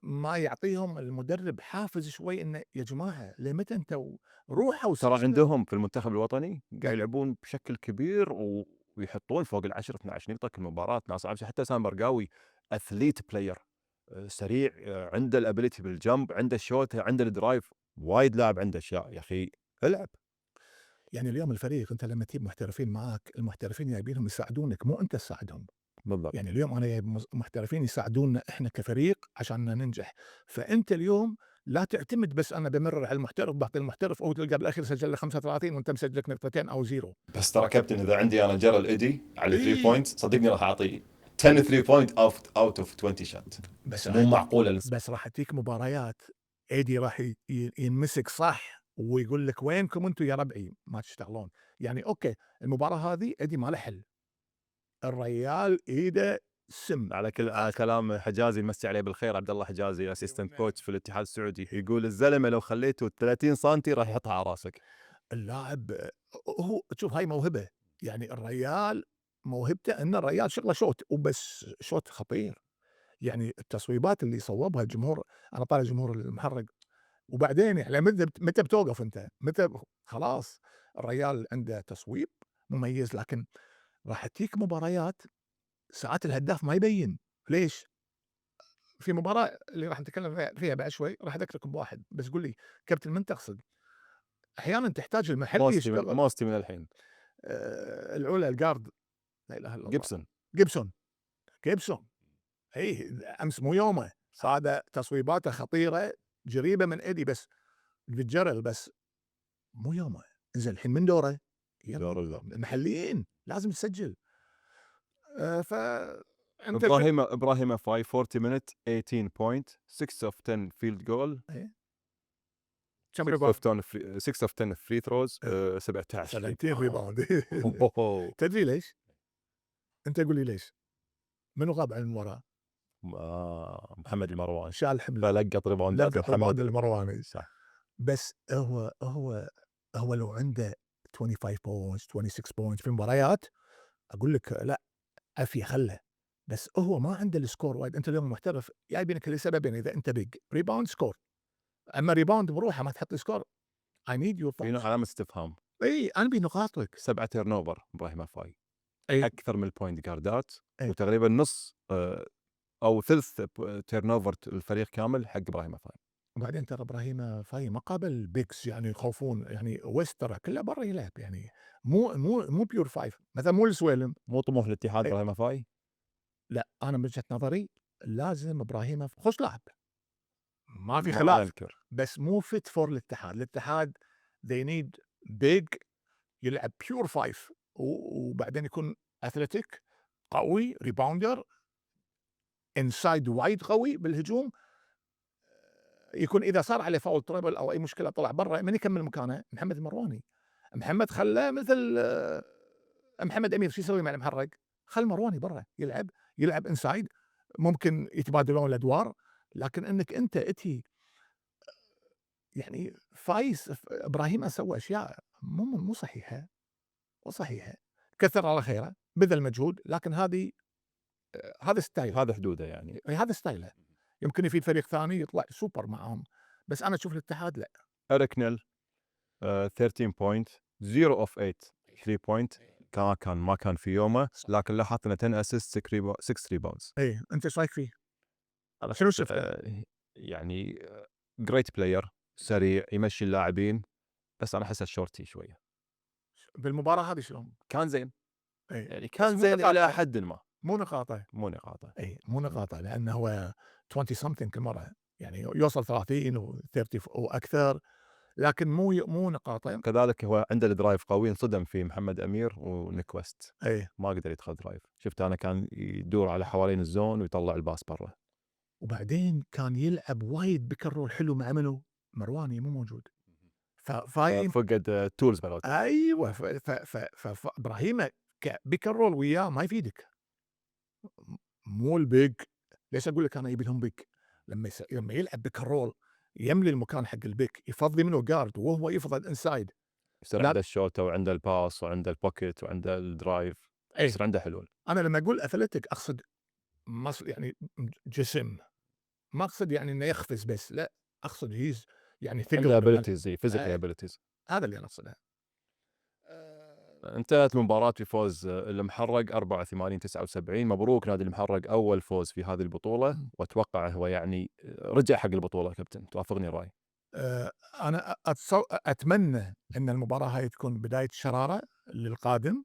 [SPEAKER 1] ما يعطيهم المدرب حافز شوي إنه يا جماعة لمتى أنتم روحوا
[SPEAKER 2] ترى
[SPEAKER 1] وسجلوا.
[SPEAKER 2] عندهم في المنتخب الوطني قاعد
[SPEAKER 1] إيه.
[SPEAKER 2] يلعبون بشكل كبير ويحطون فوق ال10 12 نقطة كل مباراة. ناس عبسي حتى سام برقاوي اثليت بلاير، سريع، عنده الابيلتي بالجمب، عنده الشوت، عنده الدرايف، وايد لاعب عنده اشياء يا اخي. العب.
[SPEAKER 1] يعني اليوم الفريق أنت لمّا تجيب محترفين معاك، المحترفين جايبينهم يساعدونك مو أنت تساعدهم.
[SPEAKER 2] بالضبط.
[SPEAKER 1] يعني اليوم أنا جايب محترفين يساعدونا إحنا كفريق عشان ننجح. فأنت اليوم لا تعتمد بس أنا بامرر على المحترف، باعطي المحترف وتلقى بالأخير سجل لك 35 وأنت مسجل لك نقطتين أو 0.
[SPEAKER 2] بس ترى كابتن اذا عندي انا جرى ايدي على 3
[SPEAKER 1] إي.
[SPEAKER 2] بوينت صدقني راح اعطي 10 3 بوينت اوت اوف 20 شوت.
[SPEAKER 1] بس
[SPEAKER 2] مو معقوله النسبة.
[SPEAKER 1] بس راح تجيك مباريات إيدي راح ينمسك صح ويقول لك وينكم أنتم يا ربعي ما تشتغلون. يعني أوكي، المباراة هذه إيدي ما له حل، الريال إيده سم.
[SPEAKER 2] على كلام حجازي، مسي عليه بالخير، عبد الله حجازي اسيستنت كوتش في الاتحاد السعودي، يقول الزلمه لو خليته 30 سم راح يحطها على راسك.
[SPEAKER 1] اللاعب هو شوف هاي موهبة، يعني الريال موهبته إن الريال شغله شوت وبس شوت خطير. يعني التصويبات اللي صوّبها الجمهور، أنا طالع جمهور المحرق. وبعدين يعني متى بتوقف أنت؟ متى خلاص الريال عنده تصويب مميز، لكن راح تجيك مباريات ساعات الهداف ما يبين. ليش؟ في مباراة اللي راح نتكلم فيها بعد شوي راح أذكركم بواحد، بس قُل لي كابتن من تقصد؟ أحيانًا تحتاج المحلي يشتغل.
[SPEAKER 2] موستي من الحين.
[SPEAKER 1] العلا الguard، لا إله إلا الله.
[SPEAKER 2] جيبسون.
[SPEAKER 1] جيبسون. جيبسون. أمس مو يومه، هذا تصويباته خطيرة جريبة من إيدي بس بتجرل بس مو يومه. إنزين الحين من دوره؟ يلا
[SPEAKER 2] دور
[SPEAKER 1] المحليين لازم تسجل. فأنت
[SPEAKER 2] ابراهيم فاي 40 minute 18 point 6 of 10 field goal
[SPEAKER 1] إيه. كم
[SPEAKER 2] 6
[SPEAKER 1] ريباوند؟
[SPEAKER 2] of 10 6 of 10 free throws 17
[SPEAKER 1] 17 ريباوند.
[SPEAKER 2] أوه.
[SPEAKER 1] تدري ليش؟ أنت قُل لي ليش؟ منو غاب عن المباراة؟
[SPEAKER 2] محمد المروان
[SPEAKER 1] شال حمل
[SPEAKER 2] فلقط ريباوندات
[SPEAKER 1] لقط ريباوند
[SPEAKER 2] محمد.
[SPEAKER 1] المرواني.
[SPEAKER 2] صح.
[SPEAKER 1] بس هو لو عنده 25 points 26 points في المباريات أقول لك لأ عافية خله. بس هو ما عنده السكور وايد. أنت اليوم محترف جايبينك لسببين، إذا أنت big rebound score. أما rebound بروحه ما تحط لي سكور. I need your
[SPEAKER 2] في
[SPEAKER 1] thoughts.
[SPEAKER 2] علامة استفهام.
[SPEAKER 1] أنا أبي نقاطك.
[SPEAKER 2] 7 تيرن اوفر ابراهيم فاي،
[SPEAKER 1] أي.
[SPEAKER 2] اكثر من البوينت جاردات،
[SPEAKER 1] أي.
[SPEAKER 2] وتقريبا نص او ثلث تيرن اوفر الفريق كامل حق ابراهيم فاي.
[SPEAKER 1] وبعدين ترى إبراهيم فاي ما قابل بيكس يعني يخوفون، يعني ويست ترى كله برا يلعب يعني مو بيور فايف مثلا مو السويلم.
[SPEAKER 2] مو طموح الاتحاد
[SPEAKER 1] أي.
[SPEAKER 2] ابراهيم فاي.
[SPEAKER 1] لأ أنا من وجهة نظري لازم إبراهيم خوش لاعب ما في
[SPEAKER 2] ما
[SPEAKER 1] خلاف،
[SPEAKER 2] انكر.
[SPEAKER 1] بس مو fit for الاتحاد they need big يلعب pure 5 وبعدين يكون athletic قوي rebounder inside وايد قوي بالهجوم. يكون إذا صار عليه foul trouble أو أي مشكلة طلع برا من يكمل مكانه؟ محمد المرواني. محمد خلّاه مثل محمد أمير شو يسوي مع المحرق؟ خلّ المرواني برا يلعب inside ممكن يتبادلون الأدوار. لكن إنك أنت يعني إبراهيم سوى أشياء مو صحيحة، مو صحيحة. كثر الله خيره، بذل مجهود، لكن هذا ستايله،
[SPEAKER 2] هذا حدوده يعني.
[SPEAKER 1] هذا ستايله. يمكن يفيد فريق ثاني يطلع سوبر معاهم، بس أنا أشوف الاتحاد لأ.
[SPEAKER 2] اريك نيل 13 بوينت 0 اوف 8 3 بوينت. ما كان في يومه، لكن لاحظت انه 10 اسيست 6 ريباوندز.
[SPEAKER 1] اي انت ايش رايك فيه؟ هذا شنو شفته؟
[SPEAKER 2] يعني جريت بلاير، سريع، يمشي اللاعبين، بس انا احسه شورتي شويه.
[SPEAKER 1] بالمباراه هذه شلون؟
[SPEAKER 2] كان زين،
[SPEAKER 1] اي
[SPEAKER 2] يعني
[SPEAKER 1] بس
[SPEAKER 2] كان
[SPEAKER 1] مو
[SPEAKER 2] زين الى
[SPEAKER 1] نقاطه،
[SPEAKER 2] حد ما.
[SPEAKER 1] مو نقاطه.
[SPEAKER 2] مو نقاطه.
[SPEAKER 1] اي مو نقاطه لانه هو 20 something كل مره، يعني يوصل 30 و30 واكثر، لكن مو نقاطه.
[SPEAKER 2] كذلك هو عنده الدرايف قوي، انصدم في محمد امير ونيك ويست،
[SPEAKER 1] اي
[SPEAKER 2] ما قدر يدخل درايف. شفت انا كان يدور على حوالين الزون ويطلع الباس برا.
[SPEAKER 1] وبعدين كان يلعب وايد بيك رول حلو مع منو؟ مرواني مو موجود. فاين
[SPEAKER 2] فقد تولز مالته.
[SPEAKER 1] ايوه فابراهيم كبيك رول وياه ما يفيدك. مو البيج. ليش اقول لك انا يبي لهم بيج؟ لما يلعب بيك رول يملي المكان حق البيك، يفضي منه جارد وهو يفضل انسايد.
[SPEAKER 2] يصير
[SPEAKER 1] لا
[SPEAKER 2] عنده الشوت وعنده الباس وعنده البوكيت وعنده الدرايف،
[SPEAKER 1] ايه
[SPEAKER 2] يصير عنده حلول.
[SPEAKER 1] انا لما اقول اثليتيك اقصد يعني جسم، ما اقصد يعني انه يخفز بس، لا اقصد هيز يعني ثقل
[SPEAKER 2] عنده
[SPEAKER 1] بالملعب.
[SPEAKER 2] ابيلتيز، فيزيكال
[SPEAKER 1] آه،
[SPEAKER 2] ابيلتيز.
[SPEAKER 1] هذا اللي انا اقصده.
[SPEAKER 2] انتهت المباراة بفوز المحرق 84-79. مبروك نادي المحرق، أول فوز في هذه البطولة، وأتوقع هو يعني رجع حق البطولة. كابتن توافقني الرأي؟
[SPEAKER 1] انا اتمنى ان المباراه هاي تكون بدايه شراره للقادم.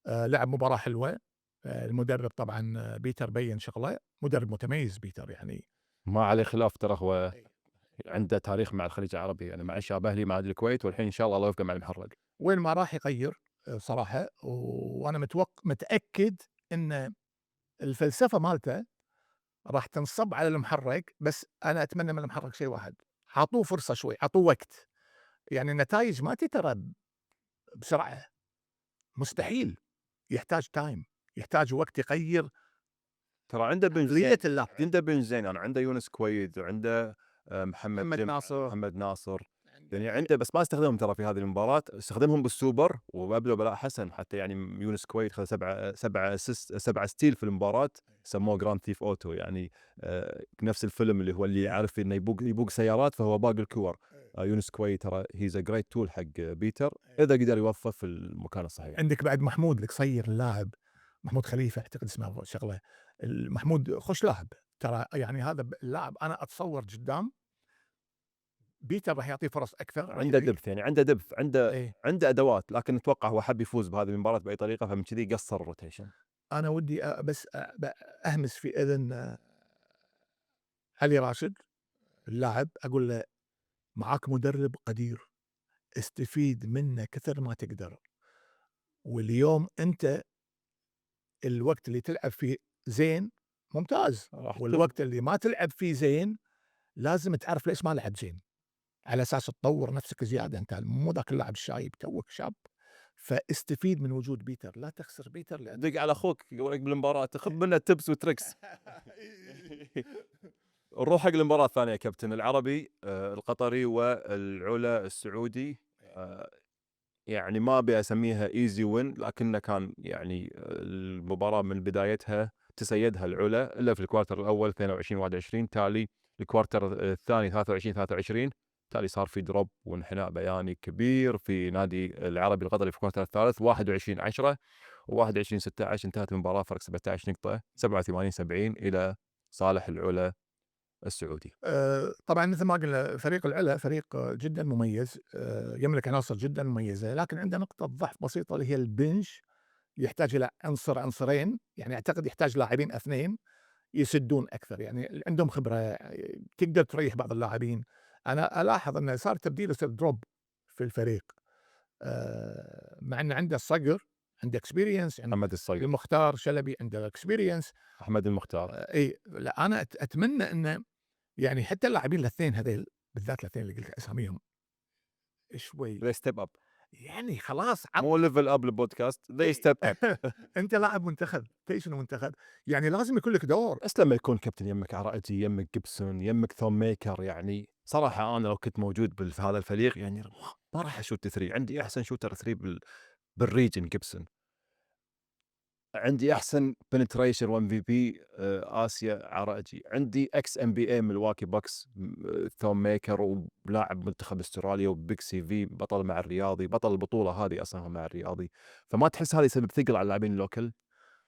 [SPEAKER 1] لعب مباراه حلوه. المدرب طبعا بيتر بين شغله، مدرب متميز بيتر يعني.
[SPEAKER 2] ما عليه خلاف، ترى هو عنده تاريخ مع الخليج العربي، يعني مع الشباب أهلي مع الكويت، والحين إن شاء الله يوفقه مع المحرق.
[SPEAKER 1] وين ما راح يغير صراحه، وانا متاكد ان الفلسفه مالته راح تنصب على المحرق، بس انا اتمنى من المحرق شيء واحد: اعطوه فرصه شوي، اعطوه وقت. يعني النتائج ما تترى بسرعه، مستحيل. يحتاج تايم، يحتاج وقت يغير
[SPEAKER 2] ترى عنده بنج زين،
[SPEAKER 1] عقليه اللاعب.
[SPEAKER 2] عنده بنج زين، يعني عنده يونس كويد، وعنده محمد
[SPEAKER 1] محمد
[SPEAKER 2] جمعة،
[SPEAKER 1] ناصر
[SPEAKER 2] محمد ناصر. يعني
[SPEAKER 1] عنده
[SPEAKER 2] عنده، بس ما استخدمهم ترى في هذه المباراة. استخدمهم بالسوبر وابلوا بلاء حسن، حتى يعني يونس كويد خذ سبعة ستيل في المباراة، سموه جراند ثيف اوتو. يعني نفس الفيلم اللي يعرف انه يبوق سيارات، فهو باقي الكور. يونس كويد ترى هيز ا جريت تول حق بيتر، اذا قدر يوظفه في المكان الصحيح.
[SPEAKER 1] عندك بعد محمود القصير اللاعب، محمود خليفه اعتقد اسمه شغله. محمود خوش لاعب ترى، يعني هذا اللاعب انا اتصور قدام بيتر راح يعطيه فرص اكثر، راح
[SPEAKER 2] عنده دبث، يعني عنده دبث،
[SPEAKER 1] ايه.
[SPEAKER 2] عنده ادوات، لكن اتوقع هو حب يفوز بهذه المباراه باي طريقه، فمن كذي قصر الروتيشن.
[SPEAKER 1] انا ودي بس اهمس في اذن علي راشد اللاعب، اقول له معاك مدرب قدير، استفيد منه كثر ما تقدر. واليوم انت الوقت اللي تلعب فيه زين ممتاز،
[SPEAKER 2] راح تشوف.
[SPEAKER 1] والوقت اللي ما تلعب فيه زين لازم تعرف ليش ما لعب زين، على اساس تطور نفسك زياده. انت مو ذاك اللاعب الشايب، توك شاب. فاستفيد من وجود بيتر، لا تخسر بيتر لأن
[SPEAKER 2] دق على اخوك قبل بالمباراه، تاخذ منه تبس وتريكس. نروح حق المباراه الثانيه كابتن. العربي القطري والعلا السعودي. يعني ما ابي اسميها ايزي وين، لكنه كان يعني المباراه من بدايتها تسيدها العلا، الا في الكوارتر الاول 22-21. تالي الكوارتر الثاني 23-23. تالي صار في دروب وانحناء بياني كبير في نادي العربي القطري في الكوارتر الثالث. 21-10 و21-16 انتهت المباراه فرق 17 نقطه، 87-70 الى صالح العلا السعودي.
[SPEAKER 1] طبعا مثل ما قلنا فريق العلا فريق جدا مميز، يملك عناصر جدا مميزه، لكن عنده نقطه ضعف بسيطه اللي هي البنش. يحتاج الى عنصرين، يعني اعتقد يحتاج لاعبين اثنين يسدون اكثر، يعني عندهم خبره، تقدر تريح بعض اللاعبين. انا الاحظ انه صار تبديل، يصير دروب في الفريق. مع انه عنده الصقر، عنده اكسبيرينس، عنده
[SPEAKER 2] محمد الصقر،
[SPEAKER 1] المختار شلبي عنده اكسبيرينس.
[SPEAKER 2] احمد المختار.
[SPEAKER 1] اي لا انا اتمنى انه يعني حتى اللاعبين الاثنين هذيل، بالذات الاثنين اللي قلت اساميهم شوي،
[SPEAKER 2] they step up.
[SPEAKER 1] يعني خلاص
[SPEAKER 2] مو ليفل اب البودكاست، they step up.
[SPEAKER 1] انت لاعب منتخب، تدري شنو منتخب؟ يعني لازم يكون لك دور.
[SPEAKER 2] بس لما يكون كابتن يمك عرائجي، يمك جيبسون، يمك ثوم ميكر، يعني صراحة أنا لو كنت موجود في هذا الفريق يعني ما راح أشوت 3. عندي أحسن شوتر 3 بالريجن جيبسون. عندي أحسن penetration وMVP آسيا عراجي، عندي ex-NBA ملواكي بوكس ثوم ميكر ولاعب منتخب أستراليا وبيج CV بطل مع الرياضي، بطل البطولة هذه أصلًا هو مع الرياضي، فما تحس هذا يسبب ثقل على اللاعبين الlocal؟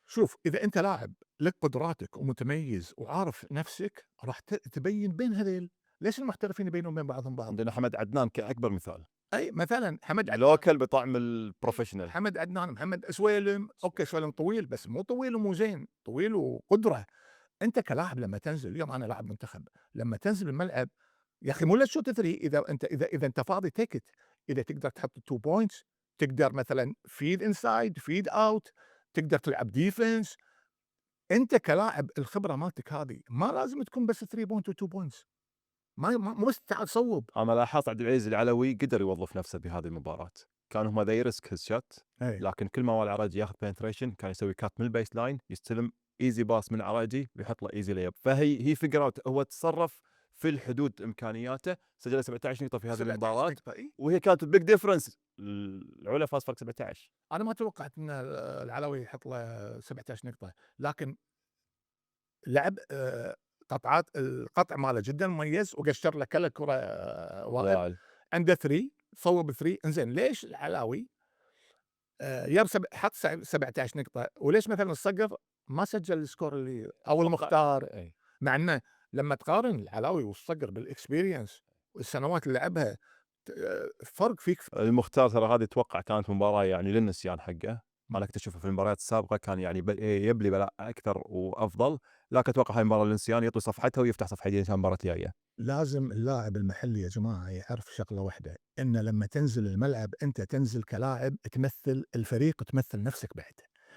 [SPEAKER 1] شوف إذا أنت لاعب لك قدراتك ومتميز وعارف نفسك راح تبين بين هذيل، ليش المحترفين يبينون بين بعضهم بعض؟
[SPEAKER 2] عندنا حمد عدنان كأكبر مثال،
[SPEAKER 1] أي مثلًا حمد عدنان،
[SPEAKER 2] local بطعم الprofessional.
[SPEAKER 1] حمد عدنان، محمد سويلم، أوكي سويلم طويل بس مو طويل ومو زين، طويل وقدرة. أنت كلاعب لمّا تنزل اليوم أنا لاعب منتخب، لمّا تنزل الملعب يا أخي مو للشوت 3 إذا أنت فاضي take it، إذا تقدر تحط 2 points تقدر مثلًا feed inside feed out، تقدر تلعب defense. أنت كلاعب الخبرة مالتك هذه ما لازم تكون بس 3 point و2 points، مو بس تعال صوّب.
[SPEAKER 2] أنا لاحظت عبد العزيز العلوي قدر يوظف نفسه بهذه المباراة، كان هم they risk his shot
[SPEAKER 1] إيه.
[SPEAKER 2] لكن كل ما العراجي ياخذ penetration كان يسوي كات من البيس لاين يستلم ايزي باس من العراجي ويحط له ايزي ليب، فهي فيجر اوت هو تصرف في الحدود امكانياته، سجل 17 نقطة في هذه
[SPEAKER 1] 17
[SPEAKER 2] المباراة
[SPEAKER 1] نقطة إي.
[SPEAKER 2] وهي كانت بيج ديفرنس، العلا فاز فرق 17.
[SPEAKER 1] أنا ما توقعت إن العلوي يحط له 17 نقطة، لكن لعب قطعات القطع ماله جدًا مميز وقشّر له كذا كرة وائل،
[SPEAKER 2] وائل
[SPEAKER 1] عنده 3 صوّب 3. إنزين ليش العلاوي جاب حط 17 نقطة وليش مثلًا الصقر ما سجل السكور اللي أو
[SPEAKER 2] اتوقع
[SPEAKER 1] المختار؟
[SPEAKER 2] اي
[SPEAKER 1] مع إنه لمّا تقارن العلاوي والصقر بالexperience والسنوات اللي لعبها فرق فيك.
[SPEAKER 2] المختار ترى هذه اتوقع كانت مباراة يعني للنسيان حقه،
[SPEAKER 1] إمم.
[SPEAKER 2] انا كنت اشوفه في المباريات السابقة كان يعني يبلي بلاء اكثر وافضل، لكن اتوقع هاي المباراة للنسيان يطوي صفحتها ويفتح صفحة جديدة عشان المباراة الجاية.
[SPEAKER 1] لازم اللاعب المحلي يا جماعة يعرف شغلة واحدة، إن لمّا تنزل الملعب أنت تنزل كلاعب تمثل الفريق وتمثل نفسك بعد،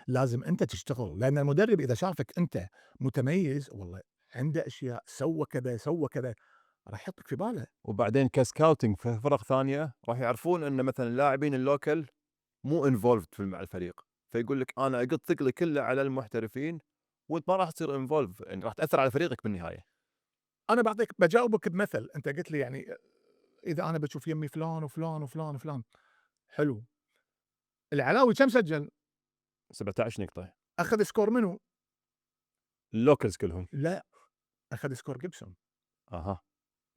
[SPEAKER 1] لازم أنت تشتغل، لأن المدرب إذا شافك أنت متميز والله عنده أشياء سوى كذا، سوى كذا، راح يحطك في باله.
[SPEAKER 2] وبعدين كسكاوتنج في فرق ثانية راح يعرفون ان مثلا اللاعبين اللوكل مو انفولفد مع الفريق، فيقول لك انا اقط ثقلي كله على المحترفين وانت ما راح تصير انفولف، يعني راح تاثر على فريقك بالنهايه.
[SPEAKER 1] أنا باجاوبك بمثل، أنت قلت لي يعني إذا أنا باشوف يمي فلان وفلان وفلان وفلان، حلو، العلاوي كم سجل؟
[SPEAKER 2] 17 نقطة
[SPEAKER 1] أخذ سكور منو؟
[SPEAKER 2] اللوكلز كلهم.
[SPEAKER 1] لأ، أخذ سكور جيبسون،
[SPEAKER 2] اها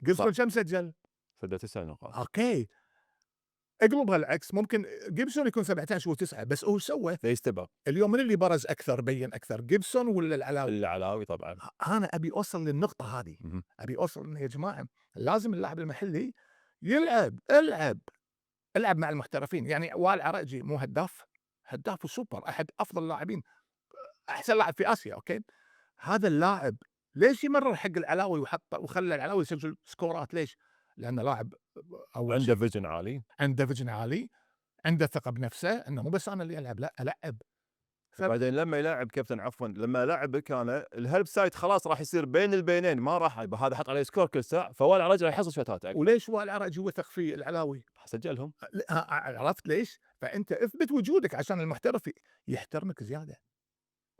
[SPEAKER 1] جيبسون
[SPEAKER 2] صح،
[SPEAKER 1] كم سجل؟
[SPEAKER 2] سجل 9 نقاط.
[SPEAKER 1] أوكي. اقلبها العكس، ممكن جيبسون يكون 17 و9 بس هو ايش سوى؟
[SPEAKER 2] ذي ستيب اب
[SPEAKER 1] اليوم من اللي برز أكثر بيّن أكثر جيبسون والّا العلاوي؟
[SPEAKER 2] العلاوي طبعا.
[SPEAKER 1] أنا أبي أوصل للنقطة هذه،
[SPEAKER 2] مهم.
[SPEAKER 1] أبي أوصل إنه يا جماعة لازم اللاعب المحلي يلعب، العب مع المحترفين، يعني وائل عراجي مو هداف؟ هداف وسوبر أحد أفضل اللاعبين، أحسن لاعب في آسيا أوكي، هذا اللاعب ليش يمرر حق العلاوي وخلى العلاوي يسجل سكورات ليش؟ لأنه لاعب أول
[SPEAKER 2] عنده
[SPEAKER 1] شيء
[SPEAKER 2] فيجن عالي،
[SPEAKER 1] عنده vision عالي، عنده ثقة بنفسه إنه مو بس أنا اللي ألعب، لأ ألعب.
[SPEAKER 2] وبعدين لما يلاعب كابتن عفوا لما لاعبك انا الهلب سايد خلاص راح يصير بين البينين، ما راح يبقى هذا حط عليه سكور كل ساعه، فوالع رجل راح يحصل شوتات اكثر.
[SPEAKER 1] وليش وائل عراجي وثق في العلاوي؟
[SPEAKER 2] سجلهم.
[SPEAKER 1] عرفت ليش؟ فأنت اثبت وجودك عشان المحترف يحترمك زيادة،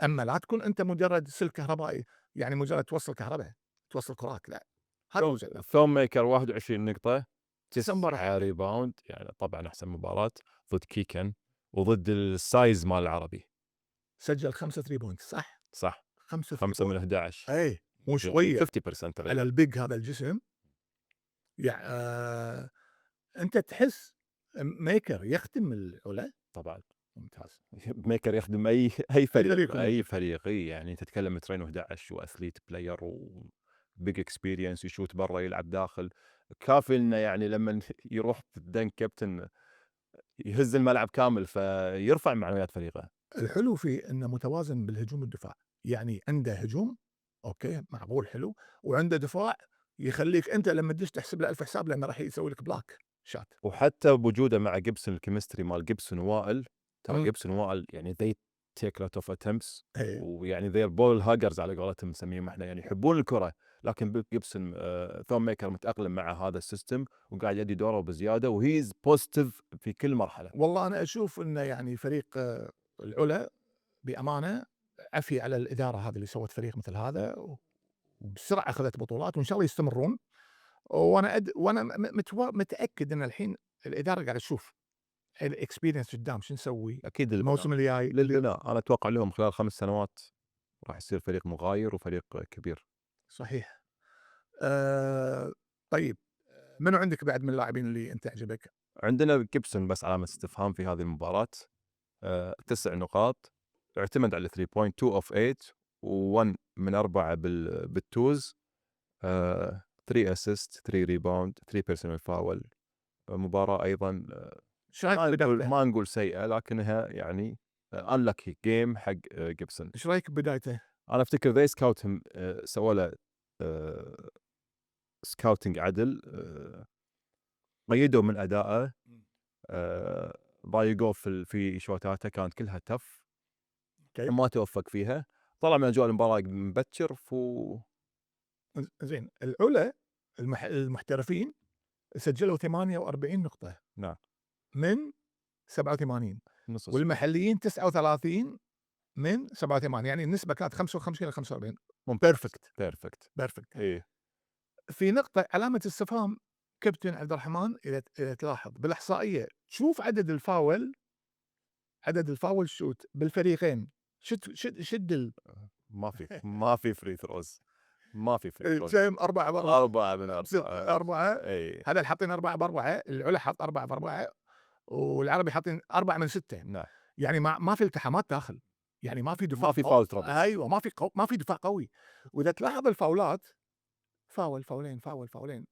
[SPEAKER 1] أما لا تكون أنت مجرد سلك كهربائي، يعني مجرد توصّل كهربا، توصّل كرات، لأ، هذا مو زين.
[SPEAKER 2] ثوم ميكر 21 نقطة،
[SPEAKER 1] أحسن مباراة
[SPEAKER 2] 9 ريباوند، يعني طبعًا أحسن مباراة ضد كيكن وضد السايز مال العربي.
[SPEAKER 1] سجّل 5 3 بوينتس صح؟
[SPEAKER 2] صح،
[SPEAKER 1] 5 3
[SPEAKER 2] 5 من
[SPEAKER 1] بوينتس
[SPEAKER 2] 11
[SPEAKER 1] أي مو شوية
[SPEAKER 2] 50%
[SPEAKER 1] على
[SPEAKER 2] تقريبًا.
[SPEAKER 1] الbig هذا الجسم. أنت تحس ميكر يخدم العلا؟
[SPEAKER 2] طبعًا
[SPEAKER 1] ممتاز.
[SPEAKER 2] ميكر يخدم أي
[SPEAKER 1] أي
[SPEAKER 2] فريق،
[SPEAKER 1] فريق
[SPEAKER 2] أي
[SPEAKER 1] يخدم.
[SPEAKER 2] فريق يعني أنت تتكلم ترين 11 وأثليت بلاير وbig experience يشوت برا يلعب داخل، كافي إنه يعني لمن يروح الدنك كابتن يهز الملعب كامل فيرفع معنويات فريقه.
[SPEAKER 1] الحلو فيه إنه متوازن بالهجوم والدفاع، يعني عنده هجوم أوكي معقول حلو، وعنده دفاع يخلّيك أنت لمّا تدش تحسب له ألف حساب لأنه راح يسوي لك بلاك شات.
[SPEAKER 2] وحتى بوجوده مع جيبسون الكيمستري مال جيبسون ووائل، ترى
[SPEAKER 1] إمم.
[SPEAKER 2] جيبسون ووائل يعني they take a lot of attempts
[SPEAKER 1] إيه.
[SPEAKER 2] ويعني they're ball huggers على قولتهم نسميهم احنا، يعني يحبون الكرة، لكن جيبسون ثوم ميكر متأقلم مع هذا السيستم وقاعد يؤدي دوره بزيادة وهي از بوزيتيف في كل مرحلة.
[SPEAKER 1] والله أنا أشوف إنه يعني فريق العلا بأمانة عفي على الإدارة هذه اللي سوت فريق مثل هذا، وبسرعة أخذت بطولات وإن شاء الله يستمرون، وأنا وأنا متأكد إن الحين الإدارة قاعدة تشوف الإكسبيرينس قدام شو نسوي؟
[SPEAKER 2] أكيد
[SPEAKER 1] الموسم الجاي
[SPEAKER 2] للبناء، أنا أتوقع لهم خلال 5 سنوات راح يصير فريق مغاير وفريق كبير.
[SPEAKER 1] صحيح. طيب، منو عندك بعد من اللاعبين اللي أنت عجبك؟
[SPEAKER 2] عندنا جيبسون بس علامة استفهام في هذه المباراة. 9 نقاط، اعتمد على 3 point 2 of 8 و1 من 4 بالتوز، 3 assist 3 rebound 3 personal foul. مباراة أيضًا
[SPEAKER 1] إيش رأيك ببدايته؟
[SPEAKER 2] ما نقول سيئة لكنها يعني unlucky game حق جيبسون.
[SPEAKER 1] إيش رأيك ببدايته؟
[SPEAKER 2] أنا أفتكر they scout him، سووا له scouting عدل، قيدوا من أدائه، ضايقوه في شوتاته كانت كلها tough،
[SPEAKER 1] أوكي.
[SPEAKER 2] ما توفق فيها، طلع من أجواء المباراة مبكر
[SPEAKER 1] زين، العلا المحترفين سجلوا 48 نقطة
[SPEAKER 2] نعم
[SPEAKER 1] من 87،
[SPEAKER 2] نص السكور.
[SPEAKER 1] والمحليين 39 من 87، يعني النسبة كانت 55 ل45.
[SPEAKER 2] ممتاز.
[SPEAKER 1] بيرفكت.
[SPEAKER 2] إيه.
[SPEAKER 1] في نقطة علامة استفهام كابتن عبد الرحمن، إذا تلاحظ بالإحصائية تشوف عدد الفاول شوت بالفريقين، شد
[SPEAKER 2] ما في free throws، ما في free throws.
[SPEAKER 1] كم 4 ب4
[SPEAKER 2] 4 من
[SPEAKER 1] 4.
[SPEAKER 2] إيه.
[SPEAKER 1] هذا حاطين 4 ب4، العلا حاط 4 ب4، والعربي حاطين 4 من 6.
[SPEAKER 2] نعم.
[SPEAKER 1] يعني ما في التحامات داخل، يعني ما في دفاع،
[SPEAKER 2] ما في foul troubles.
[SPEAKER 1] أيوه، ما في دفاع قوي. وإذا تلاحظ الفاولات، فاولين فاولين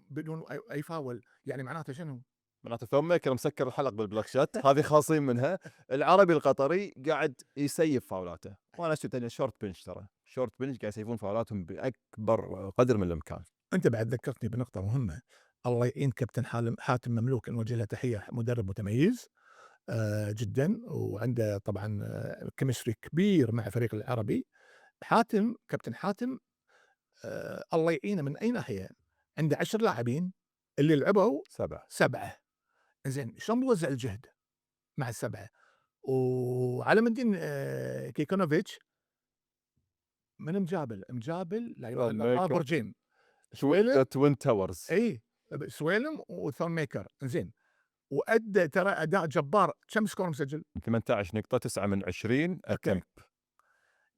[SPEAKER 1] بدون أي فاول، يعني معناته شنو؟
[SPEAKER 2] معناته ثوم ميكر مسكر الحلق بالبلوك شوت، هذه خاصين منها. العربي القطري قاعد يسيف فاولاته، وانا شفت شورت بنش، ترى شورت بنش قاعد يسيفون فاولاتهم باكبر قدر من الامكان.
[SPEAKER 1] أنت بعد ذكرتني بنقطة مهمة، الله يعين كابتن حاتم مملوك، نوجه له تحية، مدرب متميز جدًا، وعنده طبعًا chemistry كبير مع فريق العربي. كابتن حاتم الله يعينه من أي ناحية، عنده 10 لاعبين اللي لعبوا
[SPEAKER 2] 7.
[SPEAKER 1] 7. زين، شلون بيوزع الجهد مع ال7؟ وعلم الدين كيكونوفيتش من مجابل لا برجين، سويلم،
[SPEAKER 2] توين تاورز.
[SPEAKER 1] اي سويلم وثون ميكر. زين، وادى ترى اداء جبار. كم سكور مسجل؟
[SPEAKER 2] 18 نقطة، 9 من 20 اتمب.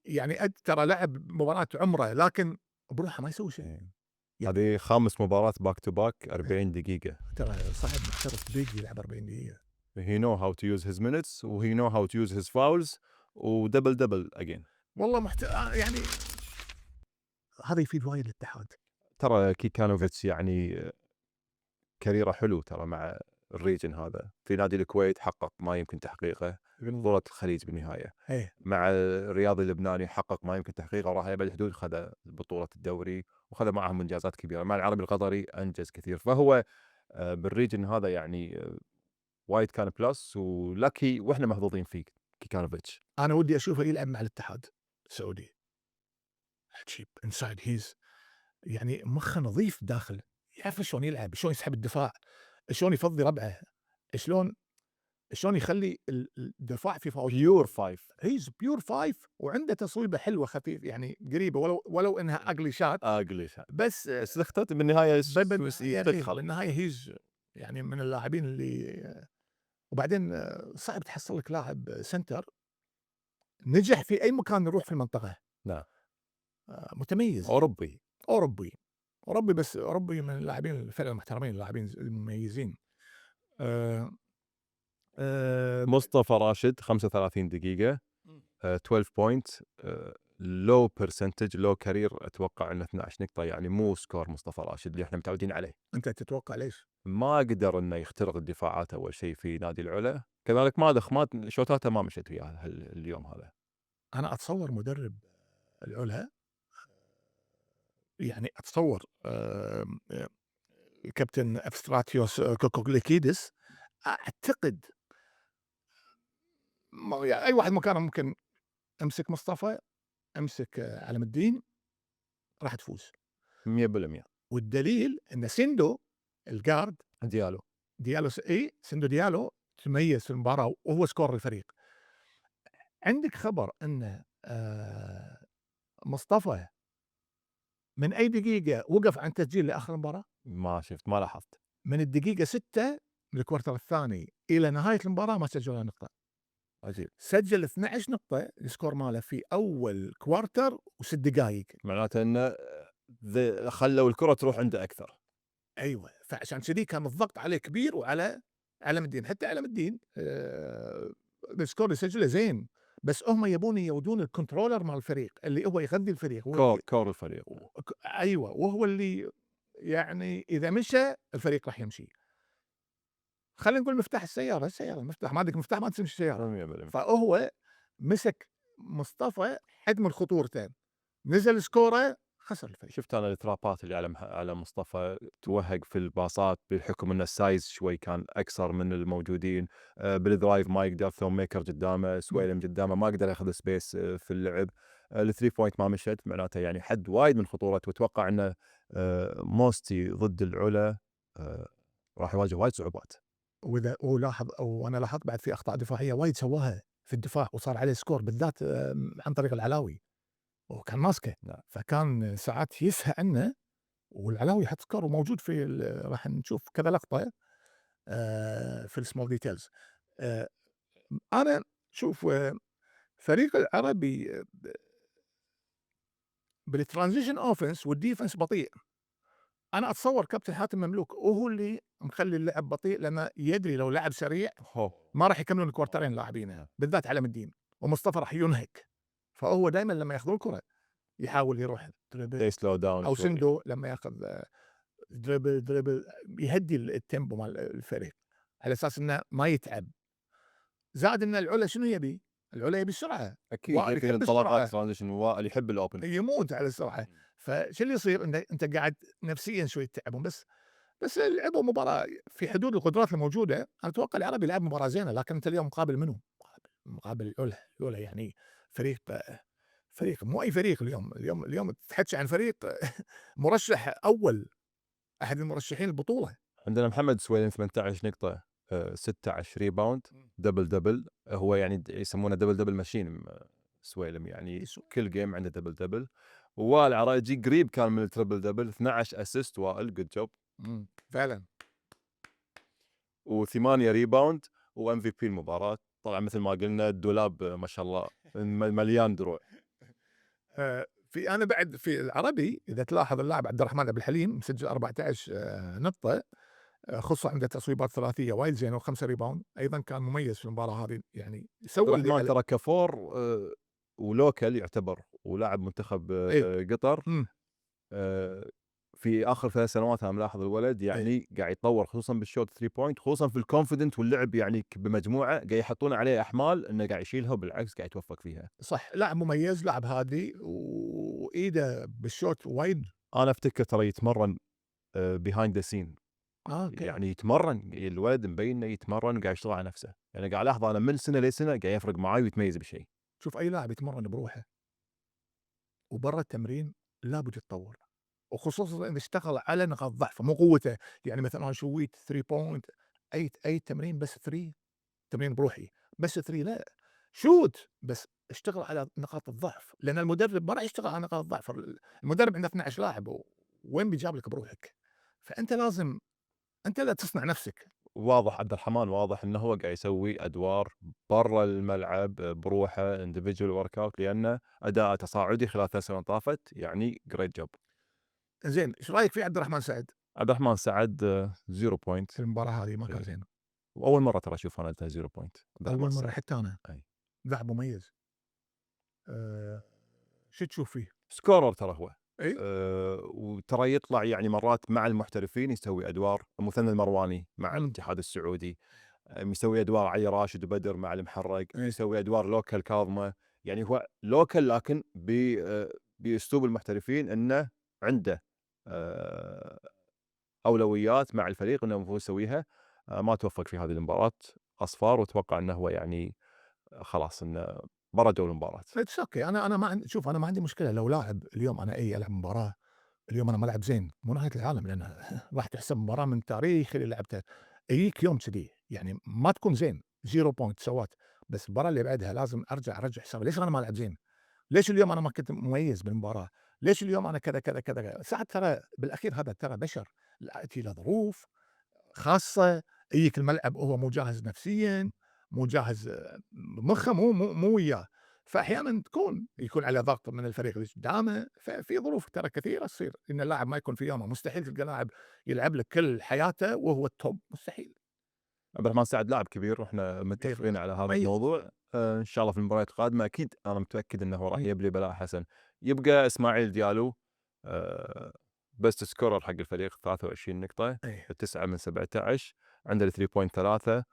[SPEAKER 1] يعني ترى لعب مباراة عمره، لكن بروحه ما يسوي شيء.
[SPEAKER 2] هذه 5 مباريات باك تو باك 40 دقيقة.
[SPEAKER 1] ترى صعب محترف بيج يلعب 40 دقيقة.
[SPEAKER 2] he know how to use his minutes و he know how to use his fouls ودبل again.
[SPEAKER 1] والله يعني هذا يفيد وايد الاتحاد.
[SPEAKER 2] ترى كيكانوفيتش يعني كاريره حلو ترى مع الريجن هذا، في نادي الكويت حقق ما يمكن تحقيقه، في بطولة الخليج بالنهاية، مع الرياضي اللبناني حقق ما يمكن تحقيقه، وراح يبعد الحدود، خذ بطولة الدوري وخذ معهم انجازات كبيرة. مع العربي القطري انجز كثير، فهو بالريجن هذا يعني وايد كان بلس ولكي، واحنا محظوظين فيك كيكانوفيتش.
[SPEAKER 1] انا ودي اشوفه يلعب مع الاتحاد السعودي. عجيب انسايد، هيز يعني مخه نظيف داخل، يعرف شلون يلعب، شلون يسحب الدفاع، شلون يفضي ربعه، شلون يخلي الدفاع في فاول.
[SPEAKER 2] بيور 5.
[SPEAKER 1] هيز بيور 5، وعنده تصويبه حلوه خفيف، يعني قريبه، ولو انها اقلي شات، بس
[SPEAKER 2] اخترت بالنهايه
[SPEAKER 1] يدخل بالنهايه. هيز يعني من اللاعبين اللي، وبعدين صعب تحصل لك لاعب سنتر نجح في اي مكان يروح في المنطقه.
[SPEAKER 2] نعم.
[SPEAKER 1] متميز،
[SPEAKER 2] اوروبي،
[SPEAKER 1] بس اوروبي من اللاعبين فعلا المحترمين، اللاعبين المميزين.
[SPEAKER 2] مصطفى راشد 35 دقيقة، 12 بوينت، لو برسنتج، لو كارير، اتوقع انه 12 نقطة، يعني مو سكور مصطفى راشد اللي احنا متعودين عليه.
[SPEAKER 1] انت تتوقع ليش؟
[SPEAKER 2] ما قدر انه يخترق الدفاعات اول شيء في نادي العلا، كذلك ما شوتاته ما مشت وياه اليوم هذا.
[SPEAKER 1] انا اتصور مدرب العلا، يعني اتصور الكابتن افستراتيوس كوكوليكيدس، اعتقد يعني اي واحد مكانه ممكن امسك مصطفى، امسك علم الدين، راح تفوز
[SPEAKER 2] 100%.
[SPEAKER 1] والدليل ان سندو الجارد
[SPEAKER 2] ديالو
[SPEAKER 1] سندو ديالو تميز في المباراه وهو سكور الفريق. عندك خبر ان مصطفى من اي دقيقه وقف عن تسجيل لاخر المباراه؟
[SPEAKER 2] ما شفت، ما لاحظت.
[SPEAKER 1] من الدقيقه 6 من الكوارتر الثاني إلى نهاية المباراة ما سجل ولا نقطة،
[SPEAKER 2] عجيب.
[SPEAKER 1] سجل 12 نقطة السكور ماله في أول كوارتر و6 دقايق.
[SPEAKER 2] معناته إنه خلّوا الكرة تروح عنده أكثر.
[SPEAKER 1] أيوه، فعشان كذي كان الضغط عليه كبير وعلى علم الدين، حتى علم الدين السكور اللي سجله زين، بس هم يبون يودون الكنترولر مال الفريق اللي هو يغذي الفريق، هو
[SPEAKER 2] كور الفريق.
[SPEAKER 1] أيوه، وهو اللي يعني إذا مشى الفريق راح يمشي. خلينا نقول مفتاح السيارة، السيارة مفتاح، ما عندك مفتاح ما تمشي السيارة.
[SPEAKER 2] 100%.
[SPEAKER 1] فهو مسك مصطفى حجم خطورته، نزل سكوره خسر الفريق.
[SPEAKER 2] شُفت أنا الترابات اللي على مصطفى توهق في الباصات بحكم إن السايز شوي كان أقصر من الموجودين، بالدرايف ما يقدر ثون ميكر قدامه، سويلم قدامه ما قدر ياخذ سبيس في اللعب، ال3 بوينت ما مشت، معناته يعني حد وايد من خطورته، وأتوقع إنه موستي ضد العلا راح يواجه وايد صعوبات.
[SPEAKER 1] وأنا لاحظت بعد في أخطاء دفاعية وايد سواها في الدفاع وصار عليه سكور بالذات عن طريق العلاوي، وكان ماسكه،
[SPEAKER 2] نعم.
[SPEAKER 1] فكان ساعات يسهى عنه والعلاوي يحط سكور وموجود في راح نشوف كذا لقطة في الsmall details. آآ أنا شوف فريق العربي بالtransition offense والdefense بطيء. أنا أتصور كابتن حاتم مملوك وهو اللي مخلّي اللعب بطيء، لأنه يدري لو لعب سريع ما راح يكملون الكوارترين لاعبينه، بالذات علم الدين، ومصطفى راح ينهك، فهو دايمًا لمّا ياخذون الكرة يحاول يروح
[SPEAKER 2] they
[SPEAKER 1] دريبل
[SPEAKER 2] slow down
[SPEAKER 1] أو
[SPEAKER 2] شوي.
[SPEAKER 1] سندو لمّا ياخذ دريبل يهدّي التيمبو مال الفريق، على أساس إنه ما يتعب. زائد إن العلا شنو يبي؟ العلا يبي السرعة،
[SPEAKER 2] أكيد
[SPEAKER 1] وائل
[SPEAKER 2] يبي
[SPEAKER 1] يحب
[SPEAKER 2] انطلاقات
[SPEAKER 1] السرعة،
[SPEAKER 2] transition، وائل يحب الopen.
[SPEAKER 1] يموت على السرعة، فشو اللي يصير؟ أنت قاعد نفسيًا شوي تتعبون، بس لعبوا مباراة في حدود القدرات الموجودة. أنا أتوقع العربي لعب مباراة زينة، لكن أنت اليوم مقابل منو؟ مقابل العلا يعني فريق فريق مو أي فريق اليوم تحكي عن فريق مرشح أول، أحد المرشحين البطولة.
[SPEAKER 2] عندنا محمد سويلم 18 نقطة، 16 ريباوند، دبل، هو يعني يسمونه دبل ماشين سويلم، يعني كل جيم عنده دبل، ووائل عرايجي قريب كان من التربل دبل، 12 اسيست وائل جود جوب،
[SPEAKER 1] فعلًا.
[SPEAKER 2] و8 ريباوند وام في بي المباراة. طبعا مثل ما قلنا الدولاب ما شاء الله مليان دروع.
[SPEAKER 1] أنا بعد في العربي إذا تلاحظ اللاعب عبد الرحمن عبد الحليم مسجل 14 نقطة، خصوصًا عنده تصويبات ثلاثية وايد زينة و5 ريباوند، أيضًا كان مميز في المباراة هذه، يعني
[SPEAKER 2] عبد
[SPEAKER 1] يسوي اللي
[SPEAKER 2] الرحمن
[SPEAKER 1] عليه.
[SPEAKER 2] ترى كفور ولوكل يعتبر، ولاعب منتخب
[SPEAKER 1] أيوه.
[SPEAKER 2] قطر.
[SPEAKER 1] إمم.
[SPEAKER 2] في آخر 3 سنوات أنا ملاحظ الولد يعني قاعد يتطور، خصوصًا بالشوت 3 بوينت، خصوصًا في الconfident واللعب، يعني بمجموعة قاعد يحطون عليه أحمال إنه قاعد يشيلها، وبالعكس قاعد يتوفق فيها.
[SPEAKER 1] صح، لاعب مميز، لاعب هادي، وإيده بالشوت وايد.
[SPEAKER 2] أنا أفتكر ترى يتمرن behind the scene،
[SPEAKER 1] أوكي.
[SPEAKER 2] يعني يتمرن، الولد مبين إنه يتمرن وقاعد يشتغل على نفسه، يعني قاعد ألاحظه أنا من سنة لسنة قاعد يفرق معاي ويتميز بشيء.
[SPEAKER 1] شوف أي لاعب يتمرن بروحه وبرّا التمرين لابد يتطور، وخصوصًا إذا اشتغل على نقاط ضعفه مو قوته، يعني مثلًا أنا شويت 3 بوينت، أي تمرين بس 3 تمرين بروحي، بس 3 لأ، شوت بس اشتغل على نقاط الضعف، لأن المدرب ما راح يشتغل على نقاط الضعف، المدرب عنده 12 لاعب وين بيجاب لك بروحك؟ فأنت لازم أنت اللي تصنع نفسك.
[SPEAKER 2] واضح عبد الرحمن، واضح إنه هو قاعد يسوي أدوار برا الملعب بروحه individual workout، لأنه أداءه تصاعدي خلال 3 سنوات طافت، يعني great job.
[SPEAKER 1] زين، إيش رأيك في عبد الرحمن سعد
[SPEAKER 2] عبد الرحمن سعد 0 بوينت،
[SPEAKER 1] في المباراة هذه؟ ما كان
[SPEAKER 2] إيه.
[SPEAKER 1] زين،
[SPEAKER 2] وأول مرة ترى أشوف أنا 0 بوينت عبد الرحمن
[SPEAKER 1] أول مرة
[SPEAKER 2] السعد.
[SPEAKER 1] حتى أنا،
[SPEAKER 2] أي
[SPEAKER 1] لاعب مميز. آآ شو تشوف فيه؟
[SPEAKER 2] سكورر ترى هو،
[SPEAKER 1] أي.
[SPEAKER 2] وترى يطلع يعني مرات مع المحترفين يسوي أدوار، مثنى المرواني مع
[SPEAKER 1] إمم.
[SPEAKER 2] الاتحاد السعودي، يسوي أدوار علي راشد وبدر مع المحرق،
[SPEAKER 1] إيه.
[SPEAKER 2] يسوي أدوار لوكال كاظمة، يعني هو لوكال لكن بأسلوب المحترفين، إنه عنده آآ أولويات مع الفريق إنه المفروض يسويها. ما توفق في هذه المباراة، أصفار، وأتوقع إنه هو يعني خلاص إنه برا جو المباراة.
[SPEAKER 1] It's okay. أنا ما عندي، شوف أنا ما عندي مشكلة لو لاعب اليوم أنا ألعب مباراة، اليوم أنا ما لعب زين، مو نهاية العالم، لأن راح تحسب مباراة من تاريخ اللي لعبته. يجيك يوم كذي يعني ما تكون زين 0 بوينت سوات، بس المباراة اللي بعدها لازم أرجع حسابي، ليش أنا ما ألعب زين؟ ليش اليوم أنا ما كنت مميز بالمباراة؟ ليش اليوم أنا كذا، كذا، كذا؟ ساعات ترى بالأخير هذا ترى بشر، تجي له ظروف خاصة، يجيك الملعب وهو مو جاهز نفسيًا، مو جاهز مخه مو وياه، فأحيانًا يكون عليه ضغط من الفريق اللي قدامه، ففي ظروف ترى كثيرة تصير إن اللاعب ما يكون في يومه، مستحيل تلقى لاعب يلعب لك كل حياته وهو التوب مستحيل.
[SPEAKER 2] عبد الرحمن سعد لاعب كبير وإحنا
[SPEAKER 1] كبير
[SPEAKER 2] متفقين على هذا
[SPEAKER 1] مميز.
[SPEAKER 2] الموضوع. إن شاء الله في المباريات القادمة أكيد أنا متأكد إنه راح يبلي بلاء حسن. يبقى إسماعيل ديالو best scorer حق الفريق 23 نقطة،
[SPEAKER 1] إيه.
[SPEAKER 2] 9 من 17، عنده ال3.3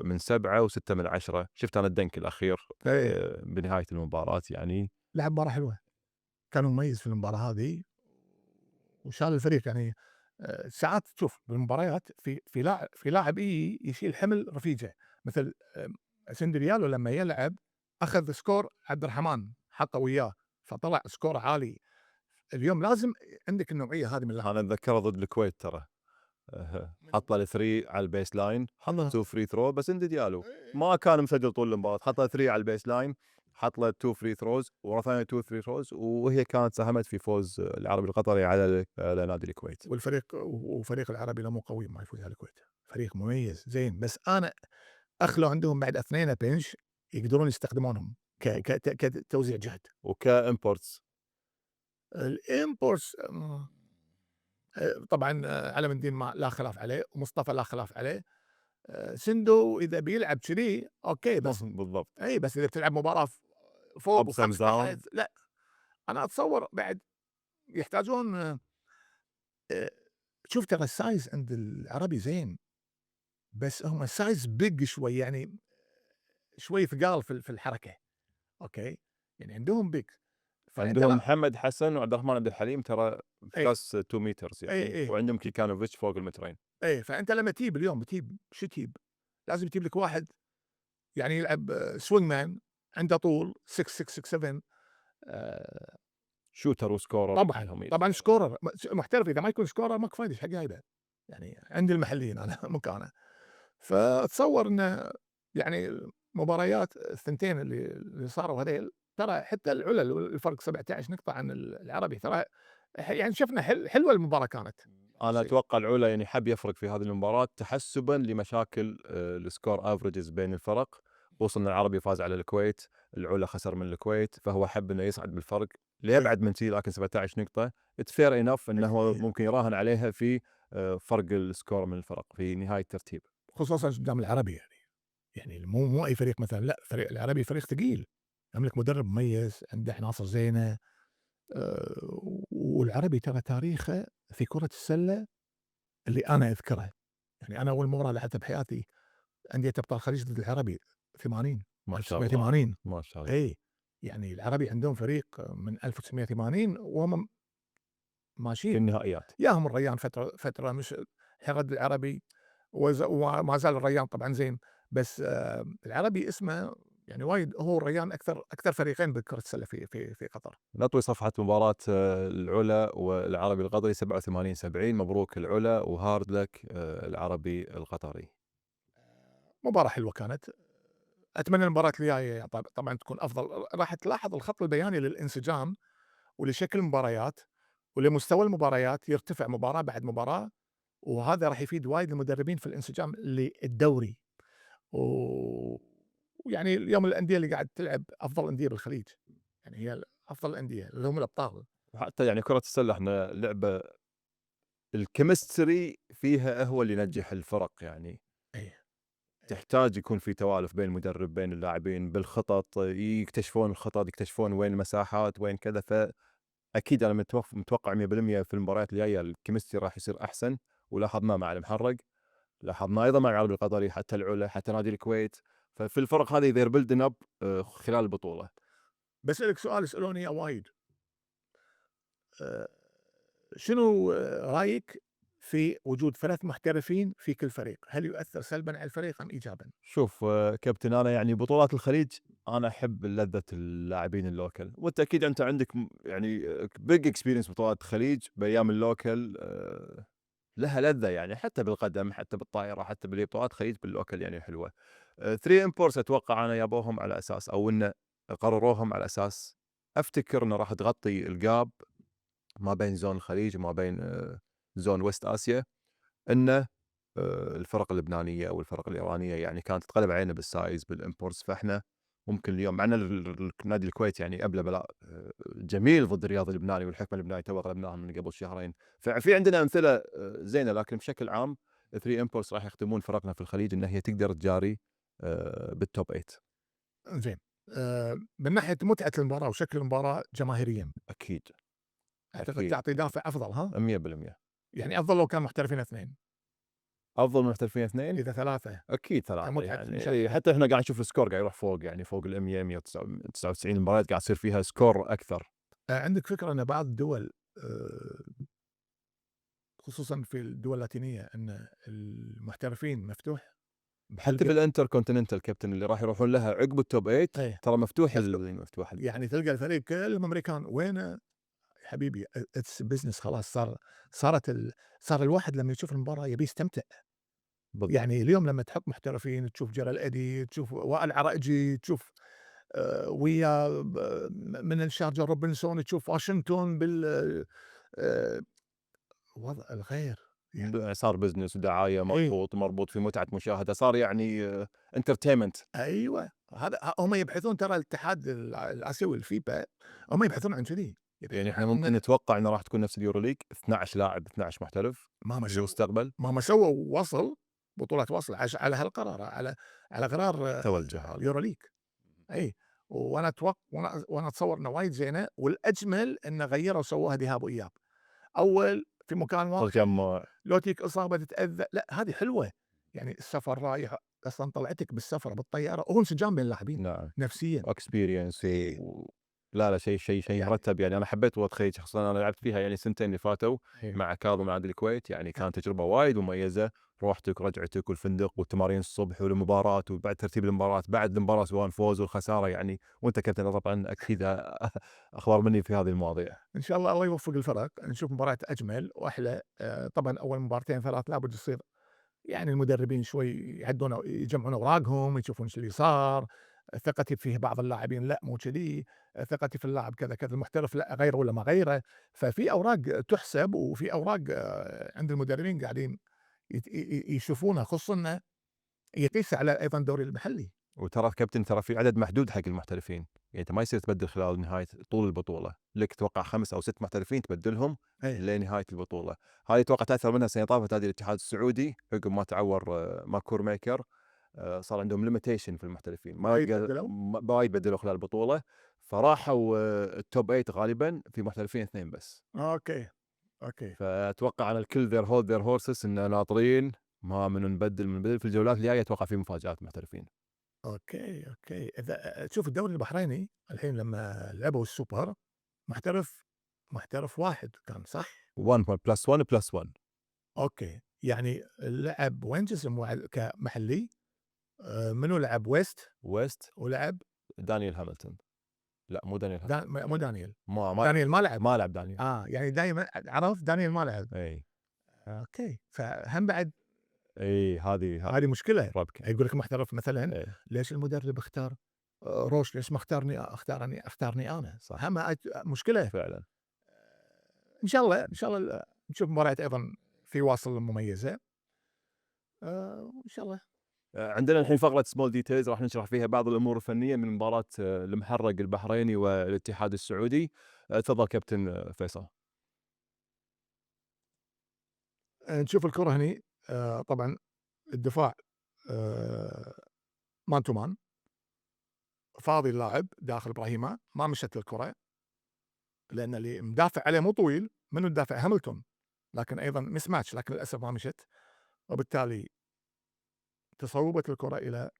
[SPEAKER 2] من 7 و6 من 10. شفت أنا الدنك الأخير
[SPEAKER 1] إيه.
[SPEAKER 2] بنهاية المباراة يعني.
[SPEAKER 1] لعب مباراة حلوة، كان مميز في المباراة هذه وشال الفريق يعني. ساعات تشوف بالمباريات في لاعب ييجي يشيل حمل رفيجه، مثل سندريالو لما يلعب أخذ سكور عبد الرحمن حطه وياه، فطلع سكور عالي. اليوم لازم عندك النوعية هذه من
[SPEAKER 2] أنا
[SPEAKER 1] اللاعبين.
[SPEAKER 2] أتذكره ضد الكويت ترى. حط له 3 على البيس لاين، حط له 2 فري ثرو، بس اند ديالو ما كان مسجل طول المباراه، حط له 3 على البيس لاين، حط له 2 فري ثروز ورا ثانيه 2 فري ثروز، وهي كانت ساهمت في فوز العربي القطري على نادي الكويت.
[SPEAKER 1] وفريق العربي لو مو قوي ما يفوز على الكويت، فريق مميز زين، بس أنا أخلوا عندهم بعد اثنين بنش يقدرون يستخدمونهم كتوزيع جهد.
[SPEAKER 2] وكامبورتس
[SPEAKER 1] الامبورس طبعًا علم الدين ما لا خلاف عليه، ومصطفى لا خلاف عليه. سندو إذا بيلعب كذي أوكي، بس
[SPEAKER 2] بالضبط.
[SPEAKER 1] بس إذا بتلعب مباراة فوق
[SPEAKER 2] ابصم
[SPEAKER 1] و5
[SPEAKER 2] زاون.
[SPEAKER 1] تحت لأ. أنا أتصور بعد يحتاجون شوف ترى الsize عند العربي زين، بس هم size big شوي يعني شوي ثقال في الحركة، أوكي، يعني عندهم big. فأنت
[SPEAKER 2] عندهم
[SPEAKER 1] لأ.
[SPEAKER 2] محمد حسن وعبد الرحمن عبد الحليم ترى
[SPEAKER 1] إيه.
[SPEAKER 2] بلس 2 مترز
[SPEAKER 1] إيه.
[SPEAKER 2] يعني،
[SPEAKER 1] إيه.
[SPEAKER 2] وعندهم كيكانوفيتش فوق المترين.
[SPEAKER 1] فأنت لمّا تجيب اليوم شو تجيب؟ لازم تجيب لك واحد يعني يلعب swing man عنده طول 6'6" 6'7". آآ
[SPEAKER 2] شوتر وسكورر
[SPEAKER 1] طبعًا،
[SPEAKER 2] كلهم
[SPEAKER 1] طبعًا scorer محترف إذا ما يكون scorer ماكو فايدة إيش حق جايبه، يعني عند المحليين أنا مكانه. فأتصور إنه يعني مباريات الثنتين اللي صاروا هذيل ترى حتى العلا الفرق 17 نقطة عن العربي ترى يعني شفنا حلوة المباراة كانت.
[SPEAKER 2] انا اتوقع العلا يعني حب يفرق في هذه المباراه تحسبا لمشاكل السكور افريجز بين الفرق، خصوصا ان العربي فاز على الكويت، العلا خسر من الكويت، فهو حب انه يصعد بالفرق ليبعد من شي، لكن 17 نقطه اتس فير انف انه هو
[SPEAKER 1] إيه.
[SPEAKER 2] ممكن يراهن عليها في فرق السكور من الفرق في نهايه الترتيب.
[SPEAKER 1] خصوصًا قدام العربي يعني مو أي فريق مثلًا لأ، فريق العربي فريق ثقيل، يملك مدرب مميز، عنده عناصر زينة. آآ والعربي ترى تاريخه في كرة السلة اللي أنا أذكره، يعني أنا أول مباراة لعبتها بحياتي أندية أبطال الخليج ضد العربي 80
[SPEAKER 2] ما شاء الله.
[SPEAKER 1] 1980.
[SPEAKER 2] ما شاء الله.
[SPEAKER 1] إي، يعني العربي عندهم فريق من 1980 وهم
[SPEAKER 2] في
[SPEAKER 1] ماشيين.
[SPEAKER 2] النهائيات.
[SPEAKER 1] ياهم الريان فترة مش الحين رد العربي وما زال الريان طبعًا زين، بس العربي اسمه يعني وايد هو والريان أكثر فريقين بكرة السلة في قطر.
[SPEAKER 2] نطوي صفحه مباراه العلا والعربي القطري 87-70. مبروك العلا وهارد لك العربي القطري.
[SPEAKER 1] مباراة حلوة كانت. أتمنى المباراة الجاية طبعًا تكون أفضل، راح تلاحظ الخط البياني للانسجام ولشكل المباريات ولمستوى المباريات يرتفع مباراة بعد مباراة، وهذا راح يفيد وايد المدربين في الانسجام للدوري. و ويعني اليوم الأندية اللي قاعد تلعب أفضل أندية بالخليج، يعني هي أفضل الأندية اللي هم الأبطال.
[SPEAKER 2] وحتى يعني كرة السلة احنا لعبة الكيمستري فيها هو اللي ينجح الفرق يعني.
[SPEAKER 1] إي.
[SPEAKER 2] تحتاج يكون في توالف بين المدرب بين اللاعبين بالخطط، يكتشفون الخطط، يكتشفون وين المساحات وين كذا. فأكيد أنا متوقع 100% في المباريات الجاية الكيمستري راح يصير أحسن. ولاحظناه مع المحرق، لاحظناه أيضا مع العربي القطري، حتى العلا، حتى نادي الكويت. ففي الفرق هذه they're building up خلال البطولة.
[SPEAKER 1] باسألك سؤال يسألوني إياه وايد. آآ شنو رأيك في وجود 3 محترفين في كل فريق؟ هل يؤثر سلبًا على الفريق أم إيجابًا؟
[SPEAKER 2] شوف كابتن، انا يعني بطولات الخليج انا احب لذة اللاعبين اللوكل، وانت اكيد انت عندك يعني بيج اكسبيرينس بطولات الخليج بايام اللوكل. لها لذة يعني، حتى بالقدم، حتى بالطائرة، حتى بطولات الخليج باللوكل يعني حلوة. 3 امبورس اتوقع انا يابوهم على اساس، او انه قرروهم على اساس افتكر انه راح تغطي الجاب ما بين زون الخليج وما بين زون ويست اسيا، انه الفرق اللبنانية أو الفرق الإيرانية يعني كانت تتغلب علينا بالسايز بالإمبورتس، فإحنا ممكن اليوم مع إن نادي الكويت يعني أبلى بلاء جميل ضد الرياضي اللبناني والحكمة اللبنانية تو غلبناهم من قبل شهرين، ففي عندنا أمثلة زينة، لكن بشكل عام 3 إمبورتس راح يخدمون فرقنا في الخليج إن هي تقدر تجاري بالتوب 8.
[SPEAKER 1] زين. من ناحية متعة المباراة وشكل المباراة جماهيريًا،
[SPEAKER 2] أكيد،
[SPEAKER 1] أعتقد
[SPEAKER 2] أكيد،
[SPEAKER 1] تعطي دافع أفضل ها؟
[SPEAKER 2] 100%.
[SPEAKER 1] يعني أفضل لو كان محترفين 2،
[SPEAKER 2] أفضل من محترفين 2؟
[SPEAKER 1] إذا 3
[SPEAKER 2] أكيد 3
[SPEAKER 1] كمتعة
[SPEAKER 2] يعني
[SPEAKER 1] مشاهدة.
[SPEAKER 2] حتى إحنا قاعد نشوف السكور قاعد يروح فوق، يعني فوق ال100 199 المباريات قاعد يصير فيها سكور أكثر.
[SPEAKER 1] عندك فكرة أن بعض الدول آآ خصوصًا في الدول اللاتينية أن المحترفين مفتوح؟
[SPEAKER 2] حتى
[SPEAKER 1] تلقى
[SPEAKER 2] في الانتركونتيننتال كابتن اللي راح يروحون لها عقب التوب 8
[SPEAKER 1] إيه،
[SPEAKER 2] ترى مفتوح
[SPEAKER 1] مفتوح.
[SPEAKER 2] مفتوح
[SPEAKER 1] يعني تلقى الفريق كلهم أمريكان، وينه يا حبيبي it's business خلاص صارت صار الواحد لمّا يشوف المباراة يبي يستمتع.
[SPEAKER 2] بالضبط.
[SPEAKER 1] يعني اليوم لمّا تحط محترفين تشوف جلال أدي، تشوف وائل عرائجي، تشوف ويا من الشارجة روبنسون، تشوف واشنطن آآ وضع الغير يعني.
[SPEAKER 2] صار بزنس ودعاية
[SPEAKER 1] إيه.
[SPEAKER 2] مربوط في متعة مشاهدة، صار يعني انترتينمنت.
[SPEAKER 1] أيوه، هذا هم يبحثون ترى الاتحاد الآسيوي الفيفا هم يبحثون عن كذي،
[SPEAKER 2] يعني
[SPEAKER 1] يبحثون
[SPEAKER 2] إحنا ممكن
[SPEAKER 1] عن
[SPEAKER 2] نتوقع إنه راح تكون نفس اليوروليج 12 لاعب 12 محترف
[SPEAKER 1] مهما سووا
[SPEAKER 2] بالمستقبل.
[SPEAKER 1] مهما سووا وصل بطولة وصل على هالقرار على غرار
[SPEAKER 2] توجه هذا.
[SPEAKER 1] اليوروليج. أي. وأنا أتصور إنه وايد زينة، والأجمل إنه غيّروا وسووها ذهاب وإياب. أول في مكان واحد
[SPEAKER 2] تجمع.
[SPEAKER 1] لو تجيك إصابة تتأذى، لأ هذه حلوة، يعني السفر رايح أصلًا طلعتك بالسفرة بالطيارة هو انسجام بين اللاعبين
[SPEAKER 2] نعم.
[SPEAKER 1] نفسيًا.
[SPEAKER 2] واكسبيرينس
[SPEAKER 1] إيه.
[SPEAKER 2] لا، لا، شيء
[SPEAKER 1] يعني
[SPEAKER 2] مرتب، يعني أنا حبيت واد خليج، خصوصًا أنا لعبت فيها يعني السنتين اللي فاتوا
[SPEAKER 1] إيه.
[SPEAKER 2] مع كاظم نادي الكويت، يعني كانت تجربة وايد مميزة، روحتك ورجعتك والفندق والتمارين الصبح والمباراة وبعد ترتيب المباراة، بعد المباراة سواء الفوز والخسارة يعني، وأنت كابتن طبعًا أكيد أخبر مني في هذه المواضيع.
[SPEAKER 1] إن شاء الله الله يوفق الفرق، نشوف مباريات أجمل وأحلى. طبعًا أول مباراتين 3 لابد يصير يعني المدربين شوي يعدون يجمعون أوراقهم، يشوفون إيش اللي صار، ثقتي في بعض اللاعبين لأ مو كذي، ثقتي في اللاعب كذا، كذا، المحترف لأ أغيره والّا ما أغيره. ففي أوراق تُحسب وفي أوراق عند المدربين قاعدين يت ي ي يشوفونها، خصوصًا إنه يقيس على أيضًا الدوري المحلي.
[SPEAKER 2] وترى كابتن ترى في عدد محدود حق المحترفين، يعني أنت ما يصير تبدل خلال نهاية طول البطولة، لك أتوقع 5 أو 6 محترفين تبدلهم
[SPEAKER 1] إيه.
[SPEAKER 2] لنهاية البطولة، هذه أتوقع تأثر منها السنة اللي طافت نادي الاتحاد السعودي عقب ما تعور ماكور ميكر، صار عندهم limitation في المحترفين،
[SPEAKER 1] وايد بدلوا؟
[SPEAKER 2] ما وايد بدلوا خلال البطولة، فراحوا التوب 8 غالبًا في محترفين 2 بس،
[SPEAKER 1] أوكي، أوكي،
[SPEAKER 2] فأتوقع على الكل their hold their horses إنه ناطرين ما منو نبدل في الجولات الجاية، أتوقع في مفاجآت محترفين.
[SPEAKER 1] أوكي، أوكي. إذا شوف الدوري البحريني الحين لمّا لعبوا السوبر محترف واحد كان صح؟
[SPEAKER 2] 1 +1 +1.
[SPEAKER 1] أوكي، يعني لعب وين كمحلي؟ منو لعب ويست
[SPEAKER 2] ويست
[SPEAKER 1] ولعب
[SPEAKER 2] دانيال هامilton. لأ مو دانيال
[SPEAKER 1] مو دانيال.
[SPEAKER 2] ما
[SPEAKER 1] دانيال ما لعب.
[SPEAKER 2] ما لعب دانيال.
[SPEAKER 1] يعني دايمًا عرفت دانيال ما لعب.
[SPEAKER 2] إي،
[SPEAKER 1] أوكي، فهم بعد
[SPEAKER 2] إي هذه
[SPEAKER 1] هذه مشكلة.
[SPEAKER 2] ربكة.
[SPEAKER 1] يقول لك محترف مثلًا
[SPEAKER 2] إي
[SPEAKER 1] ليش المدرب اختار روش، ليش ما اختارني أنا؟
[SPEAKER 2] صح
[SPEAKER 1] هم مشكلة.
[SPEAKER 2] فعلًا.
[SPEAKER 1] إن شاء الله نشوف مباريات أيضًا في واصل مميزة. وإن شاء الله.
[SPEAKER 2] عندنا الحين فقرة small details راح نشرح فيها بعض الأمور الفنية من مباراة المحرق البحريني والاتحاد السعودي. تفضل كابتن فيصل.
[SPEAKER 1] نشوف الكرة هني. طبعًا الدفاع آآ man to man، فاضي اللاعب داخل إبراهيمة، ما مشت الكرة، لأن اللي مدافع عليه مو طويل، منو الدافع؟ هاملتون، لكن أيضًا mismatch، لكن للأسف ما مشت، وبالتالي تصوبت الكرة إلى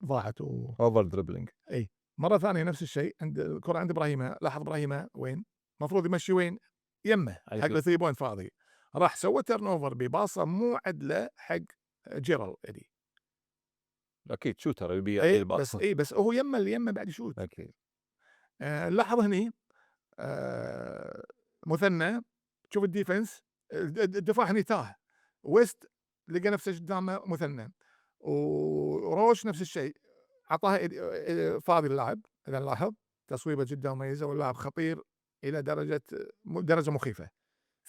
[SPEAKER 1] ضاعت
[SPEAKER 2] over dribbling.
[SPEAKER 1] أي. مرة ثانية نفس الشيء عند الكرة عند إبراهيمة، لاحظ إبراهيمة وين؟ المفروض يمشي وين؟ يمه حق ال3 بوينت فاضي، راح سوى turn over بباصة مو عدلة حق جيرل إدي.
[SPEAKER 2] أكيد شوتر يبي يعطي الباص.
[SPEAKER 1] بس هو يمه بعد يشوت.
[SPEAKER 2] أكيد.
[SPEAKER 1] لاحظ هني آآ مثنى، شوف الديفنس الدفاع هني تاه، ويست لقى نفسه قدامه مثنى، وروش نفس الشيء، عطاها فاضي اللاعب، إذا نلاحظ تصويبة جدًا مميزة، واللاعب خطير إلى درجة مخيفة،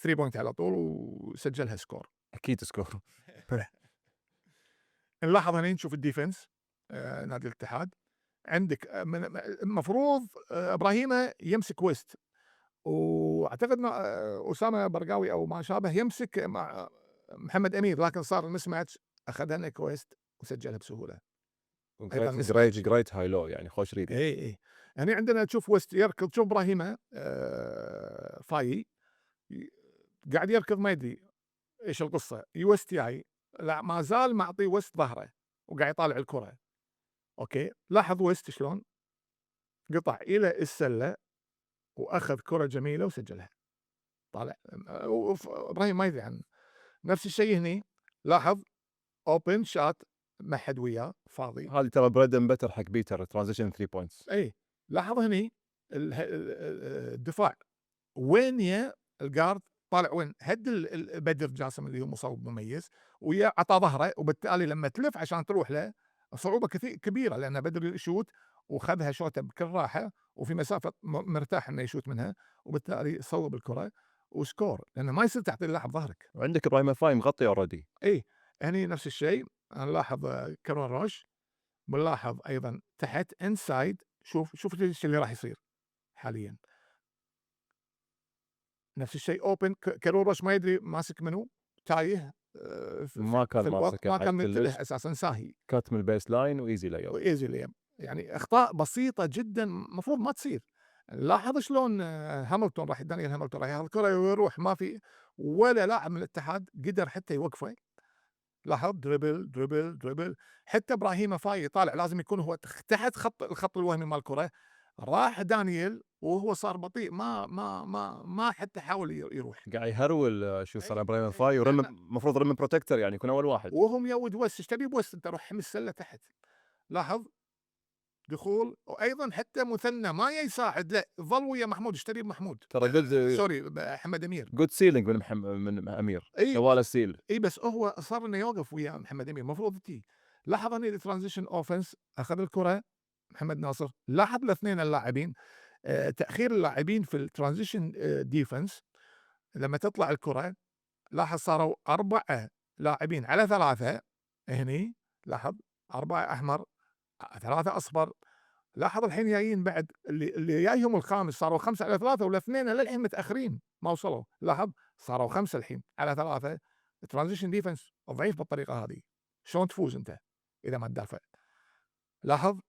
[SPEAKER 1] 3 بوينت على طول وسجلها سكور.
[SPEAKER 2] اكيد سكور.
[SPEAKER 1] نلاحظ هنا نشوف الديفنس نادي الاتحاد. عندك المفروض ابراهيمه يمسك ويست، واعتقد اسامه برقاوي او ما شابه يمسك مع محمد امير، لكن صار المس ماتش اخذها نيك ويست وسجلها بسهوله. ايضا
[SPEAKER 2] جريت هاي لو يعني خوش ريدي.
[SPEAKER 1] اي هني عندنا تشوف ويست يركض، تشوف ابراهيمه فاي قاعد يركض ما يدري ايش القصه، ويست جاي لا ما زال معطي ويست ظهره وقاعد يطالع الكره. اوكي لاحظ ويست شلون قطع الى السله واخذ كره جميله وسجلها طالع. ابراهيم ما يدري عنه. نفس الشيء هني لاحظ اوبن شات ما حد وياه فاضي.
[SPEAKER 2] هذه ترى بريد اند بتر حق بيتر ترانزيشن 3 بوينتس.
[SPEAKER 1] اي لاحظ هني الدفاع وين يا الجارد طالع وين هد بدر جاسم اللي هو مصوب مميز ويا عطى ظهره، وبالتالي لما تلف عشان تروح له صعوبه كبيره لان بدر يشوت وخذها شوته بكل راحه وفي مسافه مرتاح انه يشوت منها، وبالتالي صوب الكره وسكور لانه ما يصير تعطي اللاعب ظهرك.
[SPEAKER 2] وعندك ابراهيم فاي مغطي اوريدي.
[SPEAKER 1] اي هني نفس الشيء نلاحظ كارون روش، بنلاحظ ايضا تحت انسايد. شوف ايش اللي راح يصير حاليا. نفس الشيء اوبن كارون روش ما يدري ماسك منو، تايه
[SPEAKER 2] ما كان
[SPEAKER 1] في الوقت
[SPEAKER 2] ماسكه
[SPEAKER 1] ما
[SPEAKER 2] حق
[SPEAKER 1] كان منتبه
[SPEAKER 2] كلش.
[SPEAKER 1] اساسا ساهي
[SPEAKER 2] كات من البيس لاين وايزي لاي.
[SPEAKER 1] وايزي ليم. يعني اخطاء بسيطه جدا المفروض ما تصير. لاحظ شلون هاملتون راح دانيال هاملتون راح ياخذ الكره ويروح ما في ولا لاعب من الاتحاد قدر حتى يوقفه. لاحظ دربل دربل دربل. حتى ابراهيم فاي طالع لازم يكون هو تحت الخط الوهمي مال الكره، راح دانيال وهو صار بطيء ما حتى حاول يروح.
[SPEAKER 2] قاعد يهرول شو صار ابراهيم فاي
[SPEAKER 1] لا،
[SPEAKER 2] ورم،
[SPEAKER 1] لا.
[SPEAKER 2] المفروض رم بروتكتر يعني يكون اول واحد.
[SPEAKER 1] وهم يود ويست ايش تبي بويست انت روح حمي السله تحت. لاحظ دخول، وايضا حتى مثنى ما يساعد لا ظل ويا محمود. ايش تبي محمود؟
[SPEAKER 2] ترى جود
[SPEAKER 1] سوري محمد امير.
[SPEAKER 2] جود سيلينج من امير.
[SPEAKER 1] اي
[SPEAKER 2] شوال السيل.
[SPEAKER 1] اي بس هو صار انه يوقف ويا محمد امير المفروض تي. لاحظ اني الترانزيشن اوفنس اخذ الكره محمد ناصر. لاحظ الاثنين اللاعبين تاخير اللاعبين في الترانزيشن ديفنس لما تطلع الكره. لاحظ صاروا 4 لاعبين على 3 هني. لاحظ 4 احمر 3 اصفر. لاحظ الحين جايين بعد اللي جايهم الخامس صاروا 5 على 3 والاثنين للحين متاخرين ما وصلوا. لاحظ صاروا 5 الحين على 3. الترانزيشن ديفنس ضعيف بالطريقه هذه. شلون تفوز انت اذا ما تدافع؟ لاحظ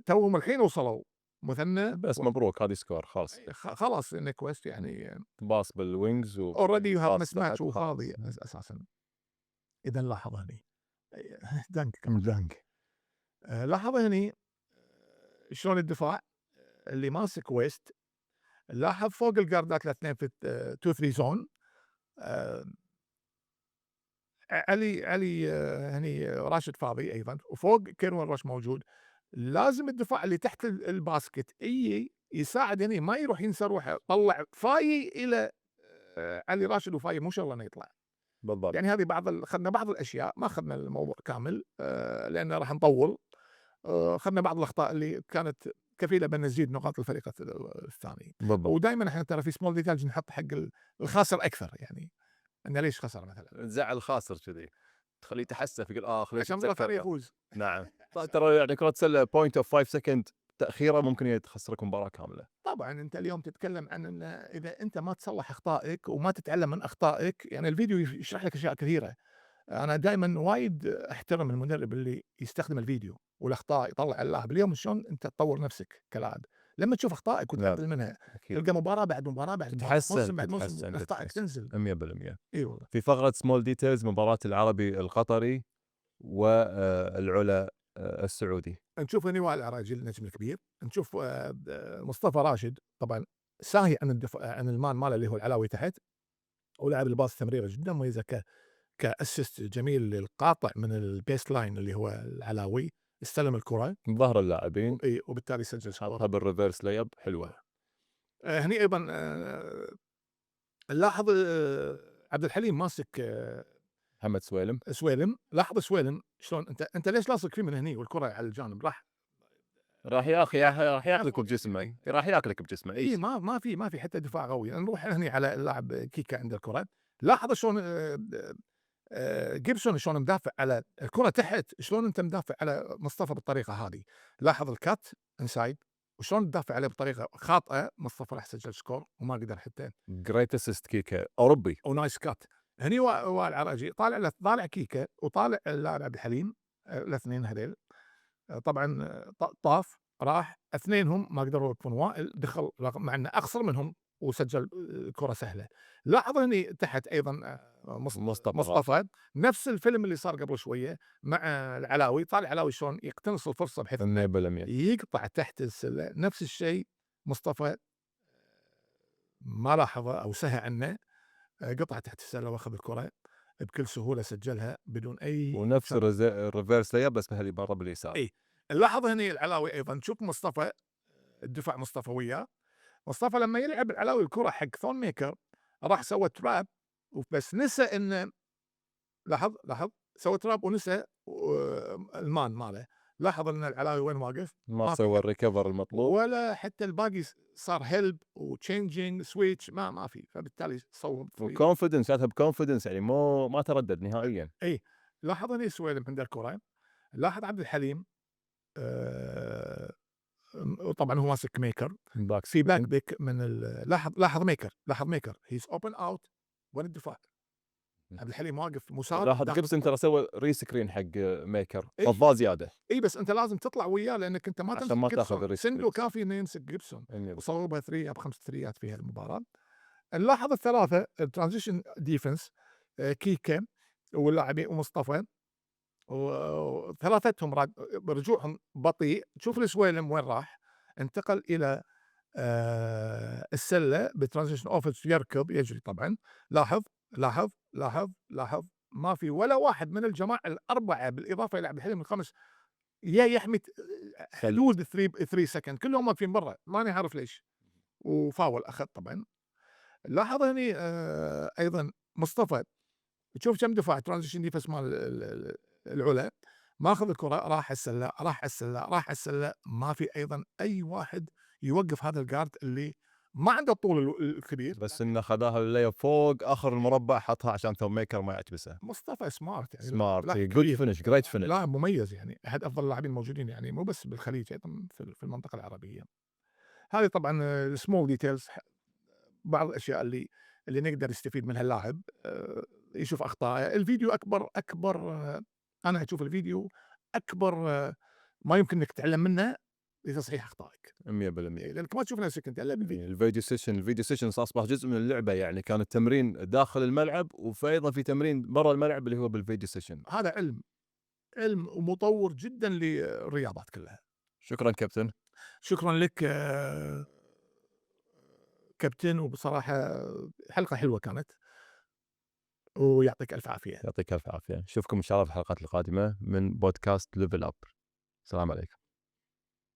[SPEAKER 1] توهم الحين وصلوا مثنى
[SPEAKER 2] بس مبروك هذه سكور خلاص.
[SPEAKER 1] خلاص انك ويست يعني
[SPEAKER 2] باص بالوينجز
[SPEAKER 1] اوريدي يو هاف
[SPEAKER 2] باص
[SPEAKER 1] مس ماتش
[SPEAKER 2] تحت
[SPEAKER 1] وفاضي اساسا. اذا لاحظ هني دنك كم دنك. لاحظ هني شلون الدفاع اللي ماسك ويست. لاحظ فوق الجاردات الاثنين في 2 3 زون. علي هني راشد فاضي ايضا، وفوق كيرون روش موجود. لازم الدفاع اللي تحت الباسكت يساعد هني ما يروح ينسى روحه. طلع فاي الى علي راشد وفاي مو شغله انه يطلع.
[SPEAKER 2] بالضبط.
[SPEAKER 1] يعني هذه اخذنا بعض الاشياء، ما اخذنا الموضوع كامل لان راح نطول. اخذنا بعض الاخطاء اللي كانت كفيله بان نزيد نقاط الفريق الثاني.
[SPEAKER 2] بالضبط.
[SPEAKER 1] ودائما احنا ترى في سمول ديتيلز نحط حق الخاسر اكثر، يعني انه ليش خسر مثلا
[SPEAKER 2] تزعل الخاسر كذي تخليه يتحسف يقول خليني
[SPEAKER 1] عشان مره ثانيه يفوز.
[SPEAKER 2] نعم. ترى يعني كرة سلة بوينت اوف 5 سكند تأخيره ممكن يخسرك مباراة كاملة.
[SPEAKER 1] طبعا انت اليوم تتكلم عن ان اذا انت ما تصلح اخطائك وما تتعلم من اخطائك، يعني الفيديو يشرح لك اشياء كثيره. انا دائما وايد احترم المدرب اللي يستخدم الفيديو والاخطاء يطلع اللاعب. اليوم شلون انت تطور نفسك كلاعب لما تشوف اخطائك وتعدل منها. تلقى مباراه بعد مباراه بعد مباراه موسم بعد موسم اخطائك تنزل
[SPEAKER 2] 100%.
[SPEAKER 1] اي والله.
[SPEAKER 2] في فقرة سمول ديتيلز مباراة العربي القطري والعلا السعودي.
[SPEAKER 1] نشوف هني وائل العراجي النجم الكبير. نشوف مصطفى راشد طبعا ساهي عن المان ماله اللي هو العلاوي تحت، ولاعب الباص تمريره جدا مميزه كاسيست جميل للقاطع من البيس لاين اللي هو العلاوي. استلم الكره
[SPEAKER 2] من ظهر اللاعبين
[SPEAKER 1] وبالتالي سجل
[SPEAKER 2] حطها
[SPEAKER 1] سكور
[SPEAKER 2] بالريفرس ليب حلوه.
[SPEAKER 1] هني ايضا لاحظ عبد الحليم ماسك
[SPEAKER 2] محمد
[SPEAKER 1] سويلم. لاحظ سويلم شلون انت ليش لاصق فيه من هني والكره على الجانب
[SPEAKER 2] راح ياكلك بجسمه. راح ياكلك بجسمه.
[SPEAKER 1] اي ما في حتى دفاع قوي. نروح هني على اللاعب كيكا عند الكره. لاحظ شلون جيبسون شلون مدافع على الكرة تحت، شلون أنت مدافع على مصطفى بالطريقة هذه. لاحظ الكات انسايد وشلون تدافع عليه بطريقة خاطئة. مصطفى راح سجل سكور وما قدر حتى.
[SPEAKER 2] جريت اسيست كيكا اوروبي.
[SPEAKER 1] ونايس كات. هني وائل عراجي طالع كيكا وطالع اللاعب عبد الحليم، الاثنين هذيل طبعا طاف راح اثنينهم ما قدروا يوقفون. وائل دخل مع انه اقصر منهم وسجل كرة سهلة. لاحظ هني تحت ايضا مصطفى نفس الفيلم اللي صار قبل شوية مع العلاوي. طالع العلاوي شلون يقتنص الفرصة بحيث
[SPEAKER 2] 100%
[SPEAKER 1] يقطع تحت السلة. نفس الشيء مصطفى ما لاحظه او سهى عنه، قطع تحت السلة واخذ الكرة بكل سهولة سجلها بدون اي
[SPEAKER 2] ونفس الريفيرس ليا بس بهذه برا باليسار.
[SPEAKER 1] اي نلاحظ هني العلاوي ايضا. شوف مصطفى الدفاع مصطفى وياه. مصطفى لما يلعب العلاوي الكرة حق ثون ميكر راح سوى تراب بس نسى انه لاحظ سوى تراب ونسى المان ماله. لاحظ ان العلاوي وين واقف،
[SPEAKER 2] ما سوى الريكفر المطلوب
[SPEAKER 1] ولا حتى الباقي صار هيلب وتشينجينج سويتش ما في. فبالتالي صوب
[SPEAKER 2] وكونفدنس جاتها بكونفدنس يعني ما تردد نهائيا.
[SPEAKER 1] اي لاحظ هني سويلم عند الكرة. لاحظ عبد الحليم طبعا هو ماسك ميكر في باك بيك من لاحظ ميكر هيز اوبن اوت وين الدفاع. عبد الحليم واقف مساعد.
[SPEAKER 2] لاحظ جيبسون ترى سوى ريسكرين حق ميكر فضاه زياده.
[SPEAKER 1] اي بس انت لازم تطلع وياه لانك انت ما
[SPEAKER 2] عشان ما تاخذ
[SPEAKER 1] جيبسون.
[SPEAKER 2] الريسك.
[SPEAKER 1] سندو كافي انه يمسك جيبسون وصوبها 3 ب5 ثريات في هالمباراه. نلاحظ الثلاثه الترانزيشن ديفنس كيكا واللاعبين ومصطفى وثلاثتهم رجوعهم بطيء. شوف السويلم وين راح، انتقل الى السله بترانزيشن اوفنس يركض يجري. طبعا لاحظ ما في ولا واحد من الجماعه الاربعه بالاضافه الى عبد الحليم الخمس يحمي حدود 3 سكند. كلهم واقفين برا ماني عارف ليش. وفاول اخذ طبعا. لاحظ هني ايضا مصطفى تشوف كم دفاع ترانزيشن ديفنس مال العلا. ماخذ الكره راح السله ما في ايضا اي واحد يوقف هذا الجارد اللي ما عنده الطول الكبير.
[SPEAKER 2] بس انه خذاها اللي فوق اخر المربع حطها عشان ثون ميكر ما يعتبسه.
[SPEAKER 1] مصطفى سمارت يعني
[SPEAKER 2] سمارت جود فينش جريت فينش.
[SPEAKER 1] لاعب مميز يعني احد افضل اللاعبين الموجودين يعني مو بس بالخليج ايضا في المنطقه العربيه. هذه طبعا السمول ديتيلز بعض الاشياء اللي نقدر نستفيد منها اللاعب يشوف اخطائه. الفيديو اكبر انا اشوف الفيديو اكبر ما يمكن انك تتعلم منه لتصحيح اخطائك
[SPEAKER 2] 100%.
[SPEAKER 1] لانك ما تشوف نفسك انت الا بالفيديو.
[SPEAKER 2] الفيديو سيشن اصبح جزء من اللعبه يعني كان التمرين داخل الملعب وايضا في تمرين برا الملعب اللي هو بالفيديو سيشن.
[SPEAKER 1] هذا علم ومطور جدا للرياضات كلها.
[SPEAKER 2] شكرا كابتن.
[SPEAKER 1] شكرا لك كابتن. وبصراحه حلقه حلوه كانت ويعطيك الف عافيه.
[SPEAKER 2] يعطيك الف عافيه. نشوفكم ان شاء الله في الحلقات القادمه من بودكاست ليفل اب. السلام عليكم.